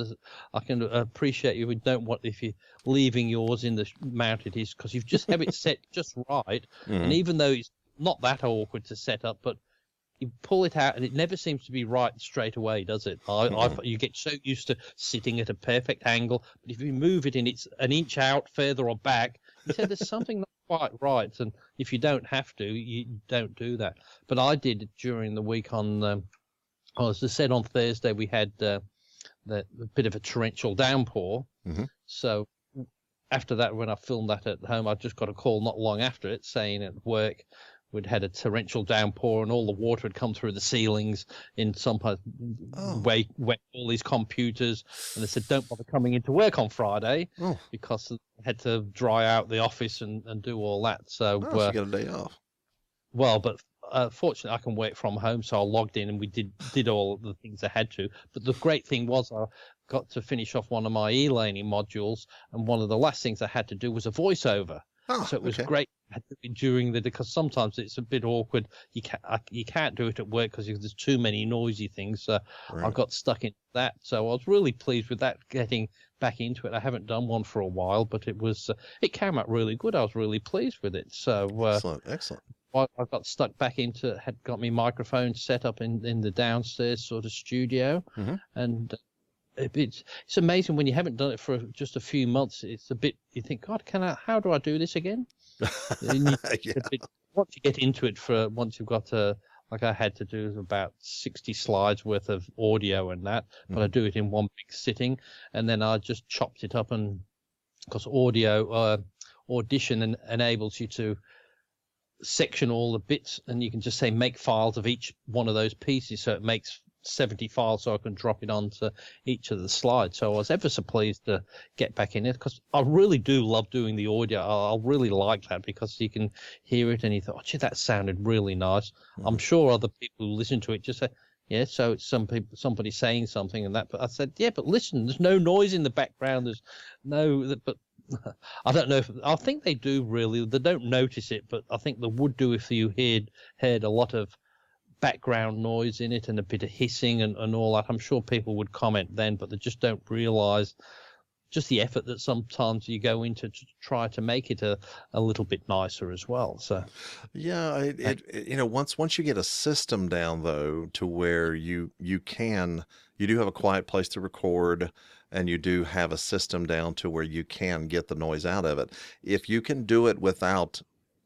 I can appreciate you. We don't want, if you're leaving yours in the mounted, is because you've just have it set just right. And even though it's not that awkward to set up, but you pull it out and it never seems to be right straight away, does it? You get so used to sitting at a perfect angle, but if you move it and it's an inch out further or back, you said there's something not quite right. And if you don't have to, you don't do that. But I did during the week on, as I said, on Thursday, we had a bit of a torrential downpour. So after that, when I filmed that at home, I just got a call not long after it saying at work, we'd had a torrential downpour and all the water had come through the ceilings in some part, wet all these computers. And they said, don't bother coming into work on Friday because they had to dry out the office and do all that. So, so you got a day off. Well, but fortunately I can work from home. So I logged in and we did all the things I had to. But the great thing was I got to finish off one of my e-learning modules. And one of the last things I had to do was a voiceover. So it was great during because sometimes it's a bit awkward. You can't do it at work because there's too many noisy things. So I got stuck in that. So I was really pleased with that, getting back into it. I haven't done one for a while, but it came out really good. I was really pleased with it. So excellent. I got stuck back into, had got my microphone set up in the downstairs sort of studio, and it's amazing when you haven't done it for just a few months. It's a bit, you think, God, how do I do this again? Once you get into it, once you've got like I had to do about 60 slides worth of audio and that, but I do it in one big sitting, and then I just chopped it up, and because Audition enables you to section all the bits, and you can just say make files of each one of those pieces, so it makes 70 files, so I can drop it onto each of the slides. So I was ever so pleased to get back in it because I really do love doing the audio. I really like that because you can hear it and you thought, oh, gee, that sounded really nice. I'm sure other people who listen to it just say, yeah, so it's somebody saying something and that. But I said, yeah, but listen, there's no noise in the background. There's no, but I don't know. I think they do really. They don't notice it, but I think they would do if you heard a lot of background noise in it and a bit of hissing and all that. I'm sure people would comment then, but they just don't realize just the effort that sometimes you go into to try to make it a little bit nicer as well. So yeah, once you get a system down though to where you do have a quiet place to record, and you do have a system down to where you can get the noise out of it. If you can do it without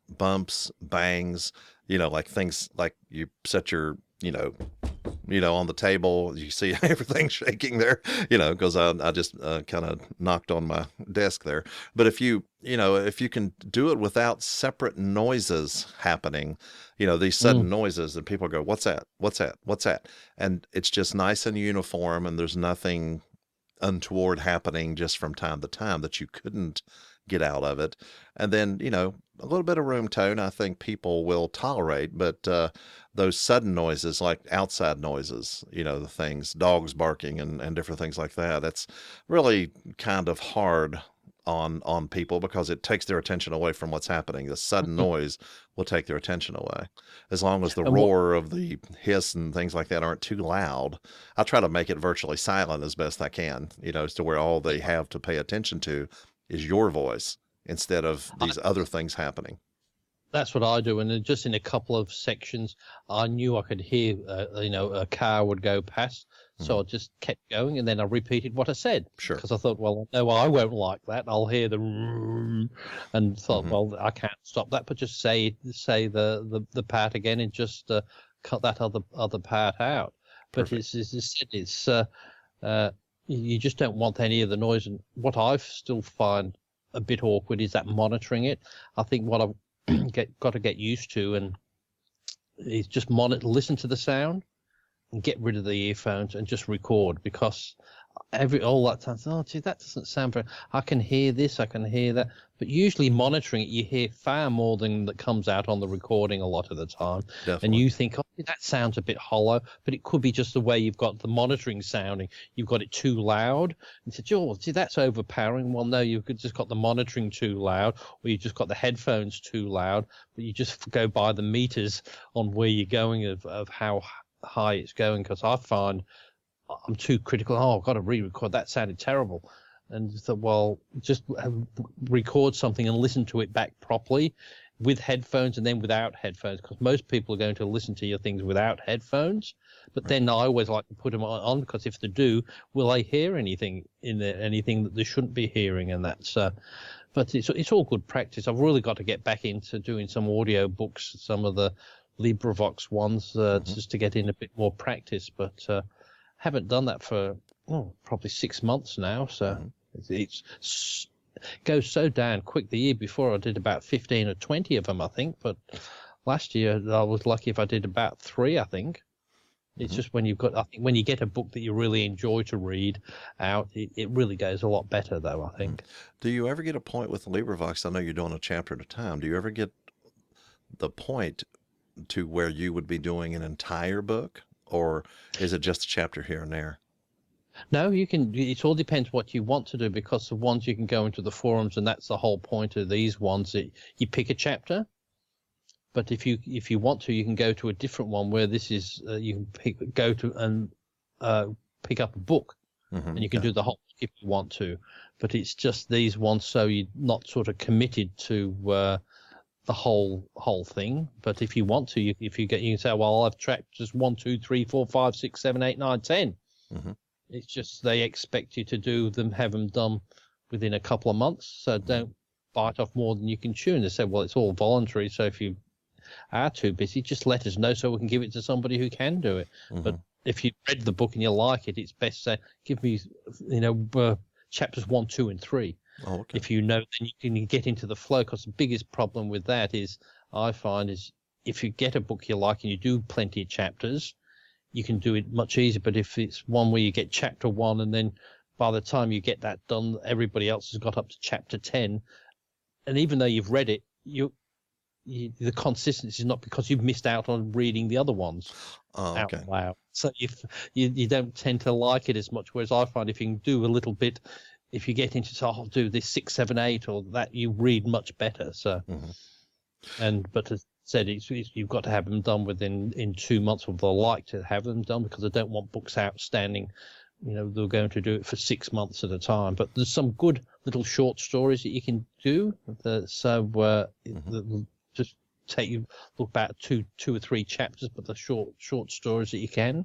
bumps, bangs, like things like you set your, on the table, you see everything shaking there, because I just kind of knocked on my desk there. But if you can do it without separate noises happening, these sudden noises, and people go, what's that? What's that? What's that? And it's just nice and uniform, and there's nothing untoward happening just from time to time that you couldn't get out of it. And then, a little bit of room tone, I think people will tolerate, but those sudden noises, like outside noises, the things, dogs barking and different things like that, that's really kind of hard on people because it takes their attention away from what's happening. The sudden noise will take their attention away. As long as the roar of the hiss and things like that aren't too loud, I try to make it virtually silent as best I can, as to where all they have to pay attention to is your voice instead of these other things happening. That's what I do. And then just in a couple of sections, I knew I could hear, a car would go past. So I just kept going, and then I repeated what I said. Sure. Because I thought, well, no, I won't like that. I'll hear the and thought, well, I can't stop that, but just say the part again and just cut that other part out. But it's you just don't want any of the noise. And what I still find a bit awkward is that monitoring it. I think what I've got to get used to and is just listen to the sound and get rid of the earphones and just record, because all that time, oh gee, that doesn't sound very, I can hear this, I can hear that, but usually monitoring it, you hear far more than that comes out on the recording a lot of the time. And Definitely. you think, oh, that sounds a bit hollow, but it could be just the way you've got the monitoring sounding. You've got it too loud. And said, oh, see, that's overpowering. Well, no, you've just got the monitoring too loud, or you've just got the headphones too loud, but you just go by the meters on where you're going of how high it's going, because I find I'm too critical. Oh, I've got to re-record. That sounded terrible. And thought, well, just record something and listen to it back properly with headphones and then without headphones, because most people are going to listen to your things without headphones. But then I always like to put them on, because if they do, will they hear anything in there, anything that they shouldn't be hearing? And that's, but it's all good practice. I've really got to get back into doing some audio books, some of the LibriVox ones, just to get in a bit more practice. But haven't done that for probably 6 months now, so it goes so damn quick. The year before I did about 15 or 20 of them, I think, but last year I was lucky if I did about 3, I think. It's just when when you get a book that you really enjoy to read out, it really goes a lot better, though, I think. Do you ever get a point with LibriVox? I know you're doing a chapter at a time. Do you ever get the point to where you would be doing an entire book, or is it just a chapter here and there? No, you can. It all depends what you want to do, because the ones you can go into the forums, and that's the whole point of these ones. You pick a chapter, but if you want to, you can go to a different one where this is. You can go to and pick up a book, and you can do the whole book if you want to. But it's just these ones, so you're not sort of committed to the whole thing. But if you want to, you can say, well, I've tracked just 1, 2, 3, 4, 5, 6, 7, 8, 9, 10. It's just they expect you to have them done within a couple of months. So don't bite off more than you can chew. And they say, well, it's all voluntary. So if you are too busy, just let us know so we can give it to somebody who can do it. But if you read the book and you like it, it's best to say, give me, chapters 1, 2, and 3. Oh, okay. If you know, then you can get into the flow. Because the biggest problem with that is, I find, is if you get a book you like and you do plenty of chapters, you can do it much easier. But if it's one where you get chapter 1 and then by the time you get that done, everybody else has got up to chapter 10, and even though you've read it, the consistency is not because you've missed out on reading the other ones out loud. So you don't tend to like it as much. Whereas I find if you can do a little bit, if you get into, I'll do this 6, 7, 8 or that, you read much better. So, but as said, you've got to have them done in 2 months, or they'll like to have them done, because I don't want books outstanding. They're going to do it for 6 months at a time. But there's some good little short stories that you can do. Just take you look about two or 3 chapters, but the short stories that you can.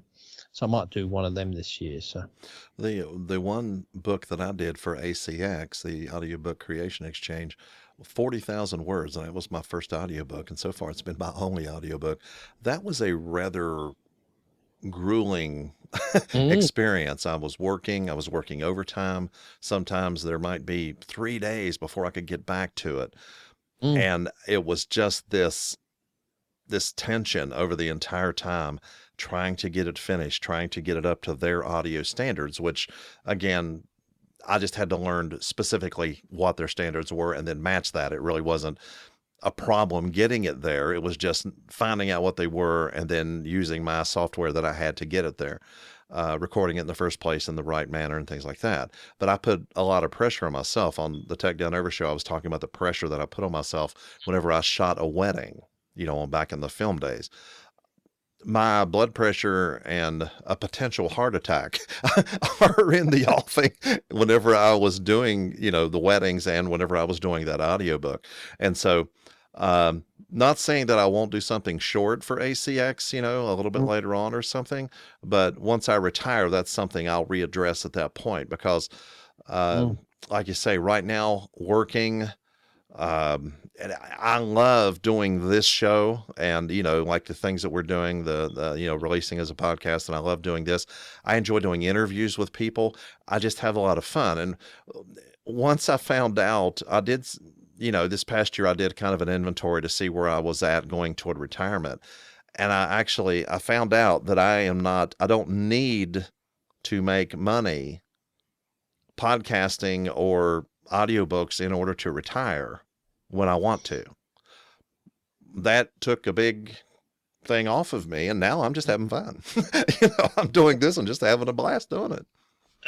So I might do one of them this year. So the one book that I did for ACX, the Audiobook Creation Exchange, 40,000 words, and it was my first audiobook, and so far it's been my only audiobook. That was a rather grueling experience. I was working overtime. Sometimes there might be 3 days before I could get back to it. And it was just this tension over the entire time, trying to get it finished, trying to get it up to their audio standards, which, again, I just had to learn specifically what their standards were and then match that. It really wasn't a problem getting it there. It was just finding out what they were and then using my software that I had to get it there, recording it in the first place in the right manner and things like that. But I put a lot of pressure on myself. On the Tech Down Over show, I was talking about the pressure that I put on myself whenever I shot a wedding, back in the film days. My blood pressure and a potential heart attack are in the offing whenever I was doing, the weddings and whenever I was doing that audiobook. And so, not saying that I won't do something short for ACX, a little bit later on or something, but once I retire, that's something I'll readdress at that point, because, like you say, right now working, and I love doing this show and, like the things that we're doing, the releasing as a podcast, and I love doing this. I enjoy doing interviews with people. I just have a lot of fun. And once I found out, I did, this past year, I did kind of an inventory to see where I was at going toward retirement. And I found out that I don't need to make money podcasting or audiobooks in order to retire when I want to. That took a big thing off of me, and now I'm just having fun. I'm doing this and just having a blast doing it.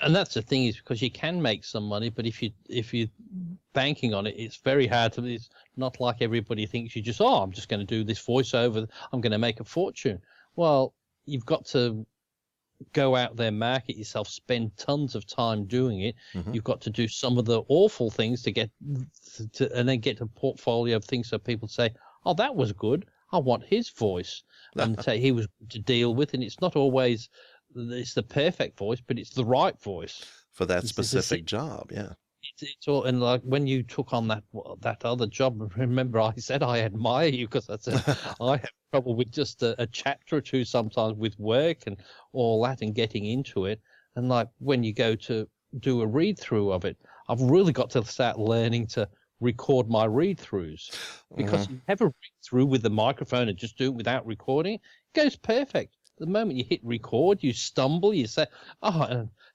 And that's the thing, is because you can make some money, but if you're banking on it, it's very hard to. It's not like everybody thinks you just, I'm just going to do this voiceover, I'm going to make a fortune. Well, you've got to go out there, market yourself, spend tons of time doing it. Mm-hmm. You've got to do some of the awful things to get and then get a portfolio of things so people say, oh, that was good, I want his voice, and say he was to deal with. And it's not always it's the perfect voice, but it's the right voice for that specific job. Yeah. It's all, and like when you took on that other job, remember I said I admire you, because I said I have trouble with just a chapter or two sometimes with work and all that and getting into it. And like when you go to do a read through of it, I've really got to start learning to record my read throughs, because you have a read through with the microphone and just do it without recording, it goes perfect. The moment you hit record, you stumble, you say,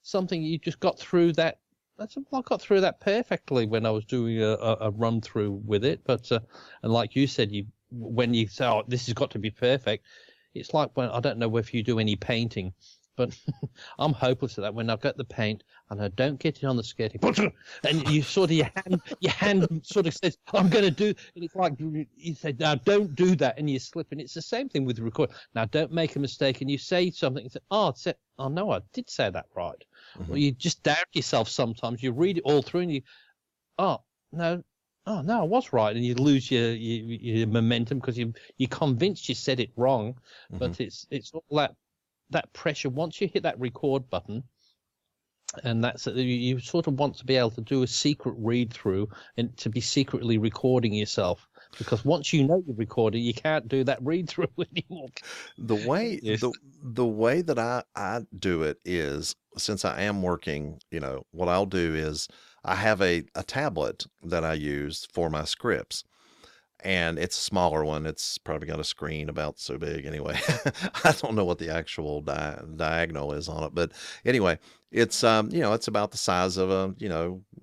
something, you just got through that. I got through that perfectly when I was doing a run through with it. But and like you said, when you say, this has got to be perfect, it's like when, I don't know if you do any painting, but I'm hopeless at that. When I've got the paint and I don't get it on the sketch, and you sort of your hand sort of says, I'm going to do, and it's like you say, now don't do that, and you slip. And it's the same thing with the record. Now don't make a mistake, and you say something and say, oh no, I did say that right. Well, you just doubt yourself sometimes. You read it all through and you, no, I was right, and you lose your momentum because you're convinced you said it wrong. But it's all that pressure. Once you hit that record button, and that's you sort of want to be able to do a secret read through and to be secretly recording yourself, because once you know you're recording, you can't do that read through anymore. The way the way that I do it is, since I am working, what I'll do is I have a tablet that I use for my scripts. And it's a smaller one. It's probably got a screen about so big anyway. I don't know what the actual diagonal is on it, but anyway, it's it's about the size of a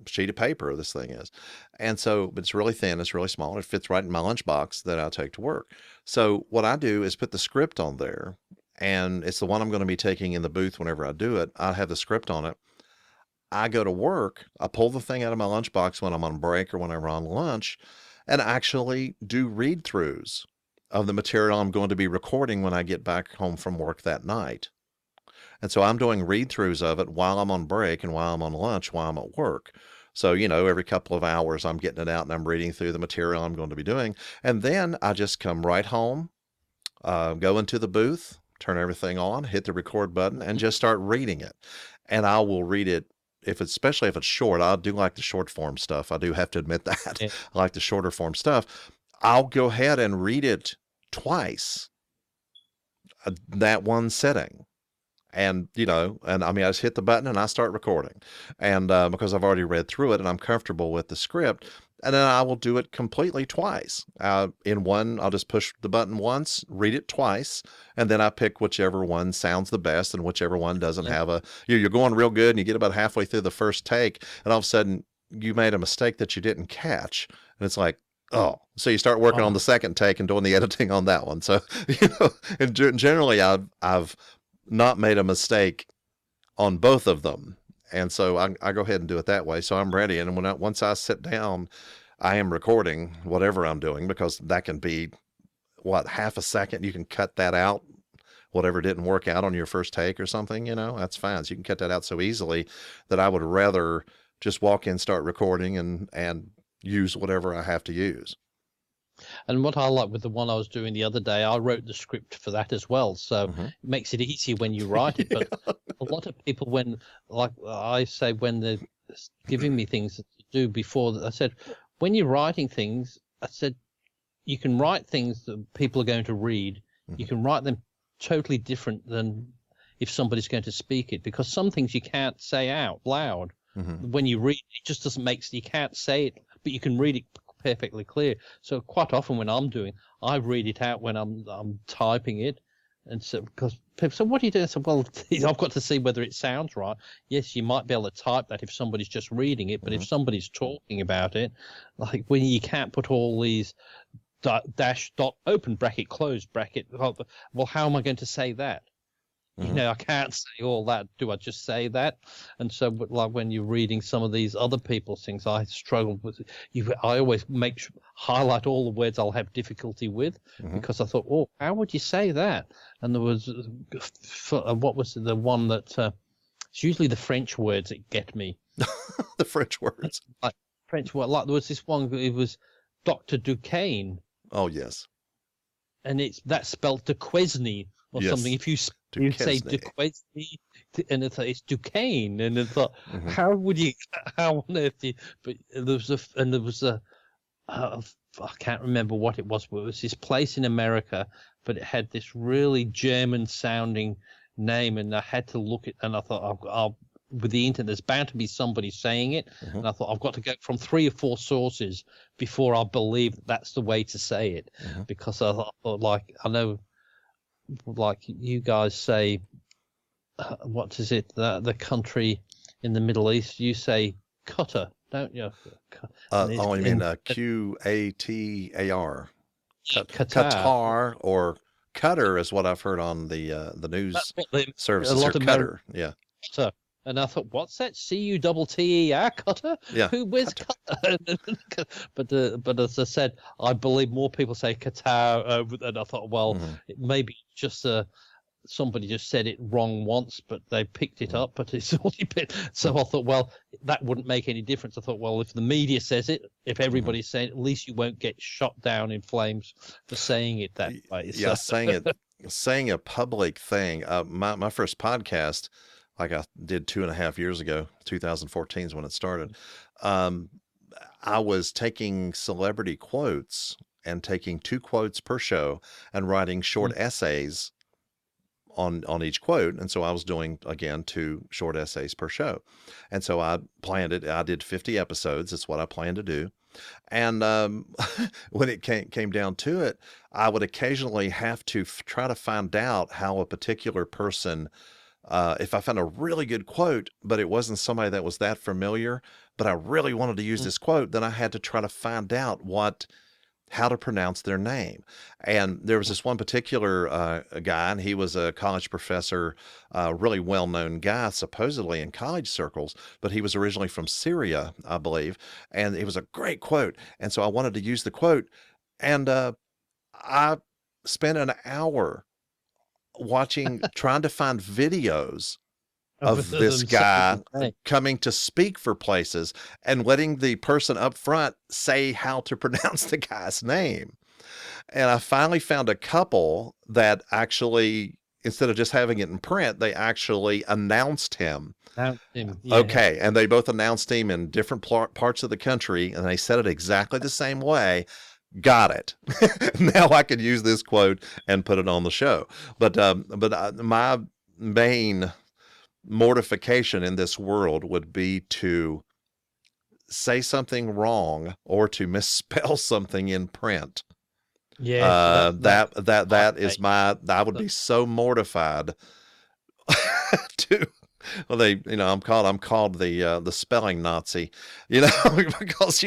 sheet of paper. This thing is, and so, but it's really thin. It's really small. It fits right in my lunchbox that I take to work. So what I do is put the script on there, and it's the one I'm going to be taking in the booth whenever I do it. I have the script on it. I go to work. I pull the thing out of my lunchbox when I'm on break or whenever I'm on lunch, and actually do read-throughs of the material I'm going to be recording when I get back home from work that night. And so I'm doing read-throughs of it while I'm on break and while I'm on lunch, while I'm at work. So, every couple of hours I'm getting it out and I'm reading through the material I'm going to be doing. And then I just come right home, go into the booth, turn everything on, hit the record button, and just start reading it. And I will read it. Especially if it's short, I do like the short form stuff. I do have to admit that. Yeah. I like the shorter form stuff. I'll go ahead and read it twice, that one setting. And, and I just hit the button and I start recording. And because I've already read through it and I'm comfortable with the script, and then I will do it completely twice. In one, I'll just push the button once, read it twice, and then I pick whichever one sounds the best and whichever one doesn't have you're going real good and you get about halfway through the first take and all of a sudden you made a mistake that you didn't catch. And it's like, so you start working on the second take and doing the editing on that one. So, and generally I've not made a mistake on both of them. And so I go ahead and do it that way. So I'm ready. And once I sit down, I am recording whatever I'm doing, because that can be, half a second. You can cut that out, whatever didn't work out on your first take or something, that's fine. So you can cut that out so easily that I would rather just walk in, start recording and use whatever I have to use. And what I like with the one I was doing the other day, I wrote the script for that as well. So it makes it easy when you write it. But a lot of people, when they're giving me things to do before, I said, when you're writing things, I said, you can write things that people are going to read. You can write them totally different than if somebody's going to speak it, because some things you can't say out loud. When you read, it just doesn't you can't say it, but you can read it perfectly clear. So quite often when I read it out when I'm typing it, and so because people say, "What are you doing?" I said, "Well, I've got to see whether it sounds right." Yes, you might be able to type that if somebody's just reading it, but if somebody's talking about it, like when you can't put all these dash dot open bracket close bracket, well, how am I going to say that? I can't say all that. Do I just say that? And so, but like when you're reading some of these other people's things, I struggle with. I always highlight all the words I'll have difficulty with because I thought, oh, how would you say that? And there was, what was the one that? It's usually the French words that get me. The French words. Like French word. Like there was this one. It was Dr. Duquesne. Oh yes. And that's spelled Duquesne or something. If you say Duquesne, and it's Duquesne, and I thought, how on earth do you? But there was a, I can't remember what it was, but it was this place in America, but it had this really German-sounding name, and I had to look it, and I thought, I'll with the internet, there's bound to be somebody saying it, and I thought I've got to go from 3 or 4 sources before I believe that's the way to say it, because I thought, like, I know. Like you guys say, what is it? The country in the Middle East, you say Qatar, don't you? You mean Qatar? Qatar or Qatar is what I've heard on the news services. Or Qatar, yeah. Qatar. And I thought, what's that? Cutter, Qatar? Yeah. Where's Qatar? But as I said, I believe more people say Qatar, and I thought, well, it may be just somebody just said it wrong once, but they picked it up. But it's only been so. I thought, well, that wouldn't make any difference. I thought, well, if the media says it, if everybody's saying it, at least you won't get shot down in flames for saying it that way. Yeah, saying a public thing. My first podcast, like I did 2.5 years ago, 2014 is when it started. I was taking celebrity quotes and taking 2 quotes per show and writing short essays on each quote. And so I was doing, again, 2 short essays per show. And so I planned it. I did 50 episodes. That's what I planned to do. And when it came down to it, I would occasionally have to try to find out how a particular person, if I found a really good quote, but it wasn't somebody that was that familiar, but I really wanted to use this quote, then I had to try to find out how to pronounce their name. And there was this one particular guy, and he was a college professor, really well-known guy, supposedly in college circles, but he was originally from Syria, I believe, and it was a great quote. And so I wanted to use the quote, and I spent an hour trying to find videos of this guy coming to speak for places and letting the person up front say how to pronounce the guy's name. And I finally found a couple that actually, instead of just having it in print, they actually announced him. Yeah. Okay. And they both announced him in different parts of the country, and they said it exactly the same way. Got it. Now I can use this quote and put it on the show. But my main mortification in this world would be to say something wrong or to misspell something in print. Yeah, that is I would be so mortified to. Well, I'm called the spelling Nazi, because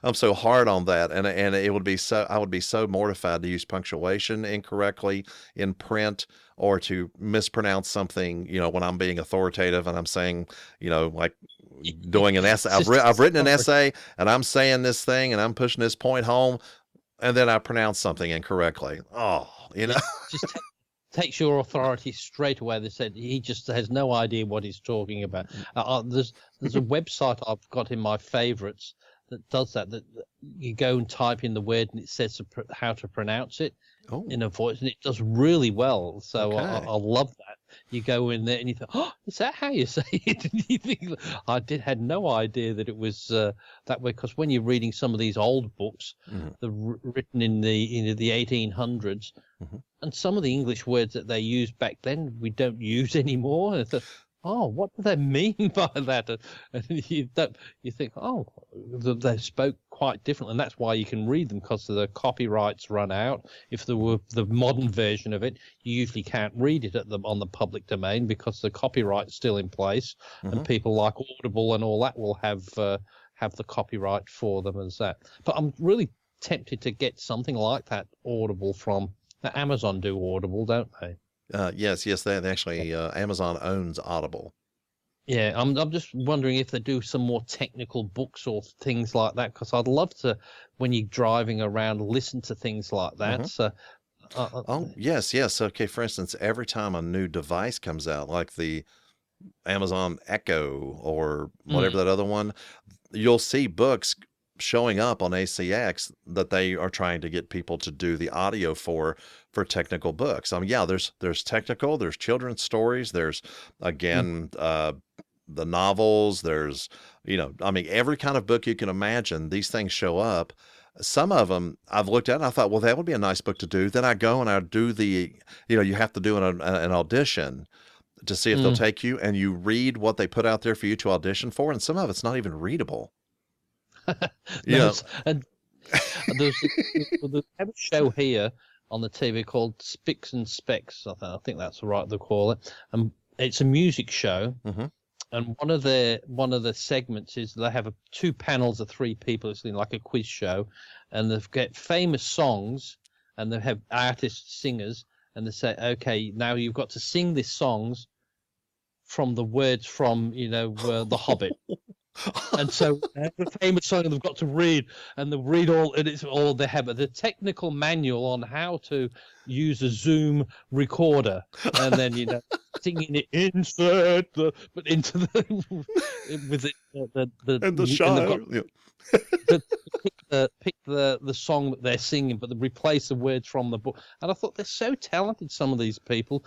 I'm so hard on that, and it would be I would be so mortified to use punctuation incorrectly in print or to mispronounce something, when I'm being authoritative and I'm saying, like doing an essay. I've written an essay and I'm saying this thing and I'm pushing this point home, and then I pronounce something incorrectly. Oh, just takes your authority straight away. They said he just has no idea what he's talking about. There's a website I've got in my favorites that does that you go and type in the word and it says how to pronounce it in a voice, and it does really well. So okay. I love that. You go in there and you think, oh, is that how you say it? And you think, I had no idea that it was that way, because when you're reading some of these old books, they're written in the 1800s, and some of the English words that they used back then we don't use anymore. oh, what do they mean by that? And you think, oh, they spoke quite differently, and that's why you can read them, because the copyrights run out. If there were the modern version of it, you usually can't read it on the public domain because the copyright's still in place, Mm-hmm. and people like Audible and all that will have the copyright for them as that. But I'm really tempted to get something like that Audible from Amazon. Do Audible, don't they? Yes, they actually Amazon owns Audible. Yeah, I'm just wondering if they do some more technical books or things like that, because I'd love to, when you're driving around, listen to things like that. Mhm. So, Oh, yes. Okay, for instance, every time a new device comes out, like the Amazon Echo or whatever that other one, you'll see books showing up on ACX that they are trying to get people to do the audio for technical books. I mean, yeah, there's technical, there's children's stories, there's again the novels, there's I mean, every kind of book you can imagine, these things show up. Some of them I've looked at and I thought, well, that would be a nice book to do. Then I go and I do you have to do an audition to see if they'll take you, and you read what they put out there for you to audition for, and some of it's not even readable. Yeah. And there's they have a show here on the TV called Spicks and Specks. I think that's right they call it. And it's a music show. Mhm. And one of the segments is they have two panels of three people. It's like a quiz show, and they've got famous songs, and they have artists, singers, and they say, okay, now you've got to sing these songs from the words from The Hobbit. And so the famous song they've got to read, and they read all, and it's all they have the technical manual on how to use a Zoom recorder, and then singing it but into the with the And the show. pick the song that they're singing, but they replace the words from the book. And I thought they're so talented, some of these people,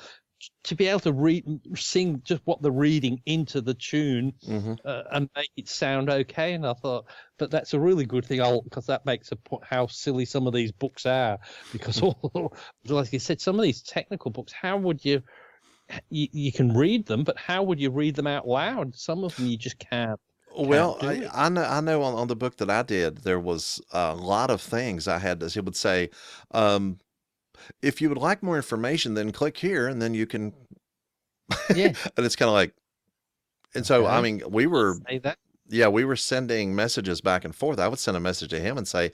to be able to sing just what they're reading into the tune and make it sound okay. And I thought, but that's a really good thing, because that makes a point how silly some of these books are. Because, like you said, some of these technical books, how would you can read them, but how would you read them out loud? Some of them you just can't. Well, I know on the book that I did, there was a lot of things I had. It would say, if you would like more information, then click here, and then you can. Yeah. And it's kind of like, and so Okay. I mean, we were sending messages back and forth. I would send a message to him and say,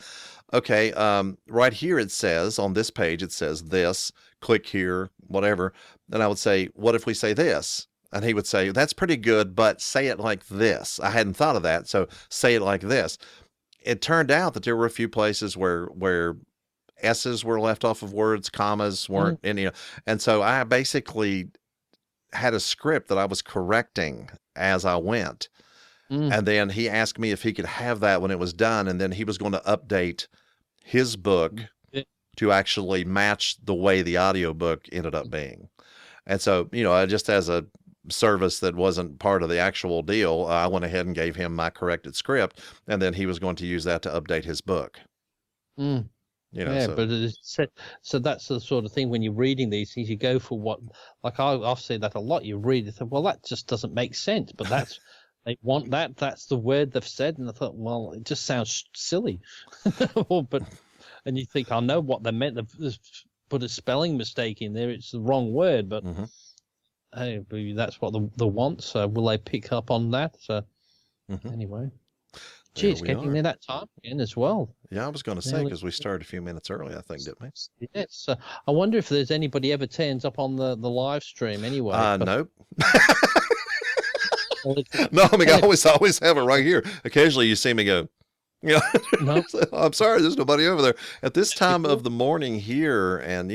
okay, right here it says on this page it says this. Click here, whatever. Then I would say, what if we say this? And he would say, that's pretty good, but say it like this. I hadn't thought of that, so say it like this. It turned out that there were a few places where S's were left off of words, commas weren't, and so I basically had a script that I was correcting as I went. And then he asked me if he could have that when it was done, and then he was going to update his book to actually match the way the audiobook ended up being. And so, just as a service that wasn't part of the actual deal, I went ahead and gave him my corrected script, and then he was going to use that to update his book. But so that's the sort of thing when you're reading these things, you go for what, like I've said that a lot. You read it, well, that just doesn't make sense, but that's they want that. That's the word they've said, and I thought, well, it just sounds silly. And you think, I know what they meant. They've put a spelling mistake in there. It's the wrong word, but hey, that's what they want. So will they pick up on that? So anyway. Gee, it's getting near that time again as well. Yeah, I was going to say, because we started a few minutes early, I think, didn't we? Yes. I wonder if there's anybody ever turns up on the live stream anyway. Nope. No, I mean, I always have it right here. Occasionally you see me go, no. I'm sorry, there's nobody over there. At this time of the morning here, and,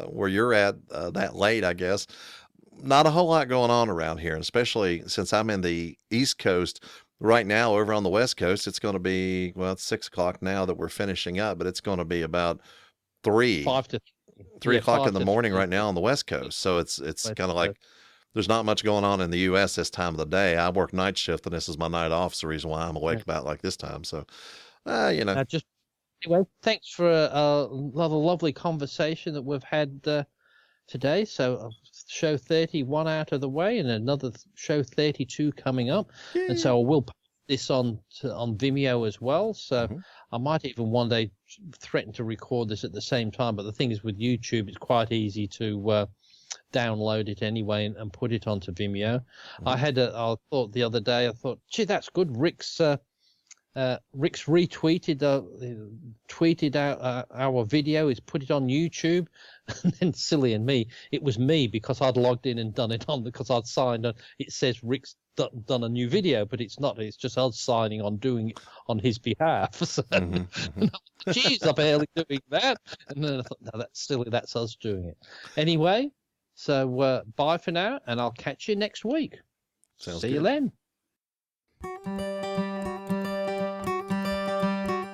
where you're at that late, I guess, not a whole lot going on around here, especially since I'm in the East Coast. Right now, over on the West Coast, it's going to be, well, it's 6 o'clock now that we're finishing up, but it's going to be about 3 o'clock in the morning right now on the West Coast. So it's kind of like there's not much going on in the U.S. this time of the day. I work night shift, and this is my night off. It's the reason why I'm awake about like this time. So, Anyway, thanks for another lovely conversation that we've had today. So show 31 out of the way, and another show 32 coming up. Yay. And so I will put this on Vimeo as well. So I might even one day threaten to record this at the same time. But the thing is, with YouTube, it's quite easy to download it anyway and put it onto Vimeo. I thought the other day, gee, that's good. Rick's retweeted tweeted out our video. He's put it on YouTube, and then silly and me, it was me because I'd logged in and done it on because I'd signed on. It says Rick's done a new video, but it's not. It's just us signing on doing it on his behalf. So, geez, I'm barely doing that. And then I thought, no, that's silly. That's us doing it anyway. So bye for now, and I'll catch you next week. See you then.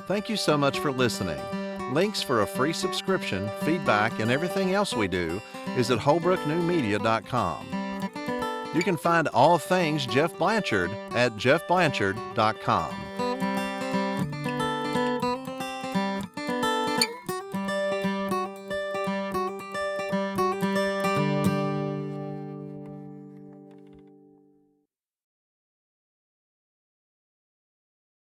Thank you so much for listening. Links for a free subscription, feedback, and everything else we do is at holbrooknewmedia.com. You can find all things Geoff Blanchard at geoffblanchard.com.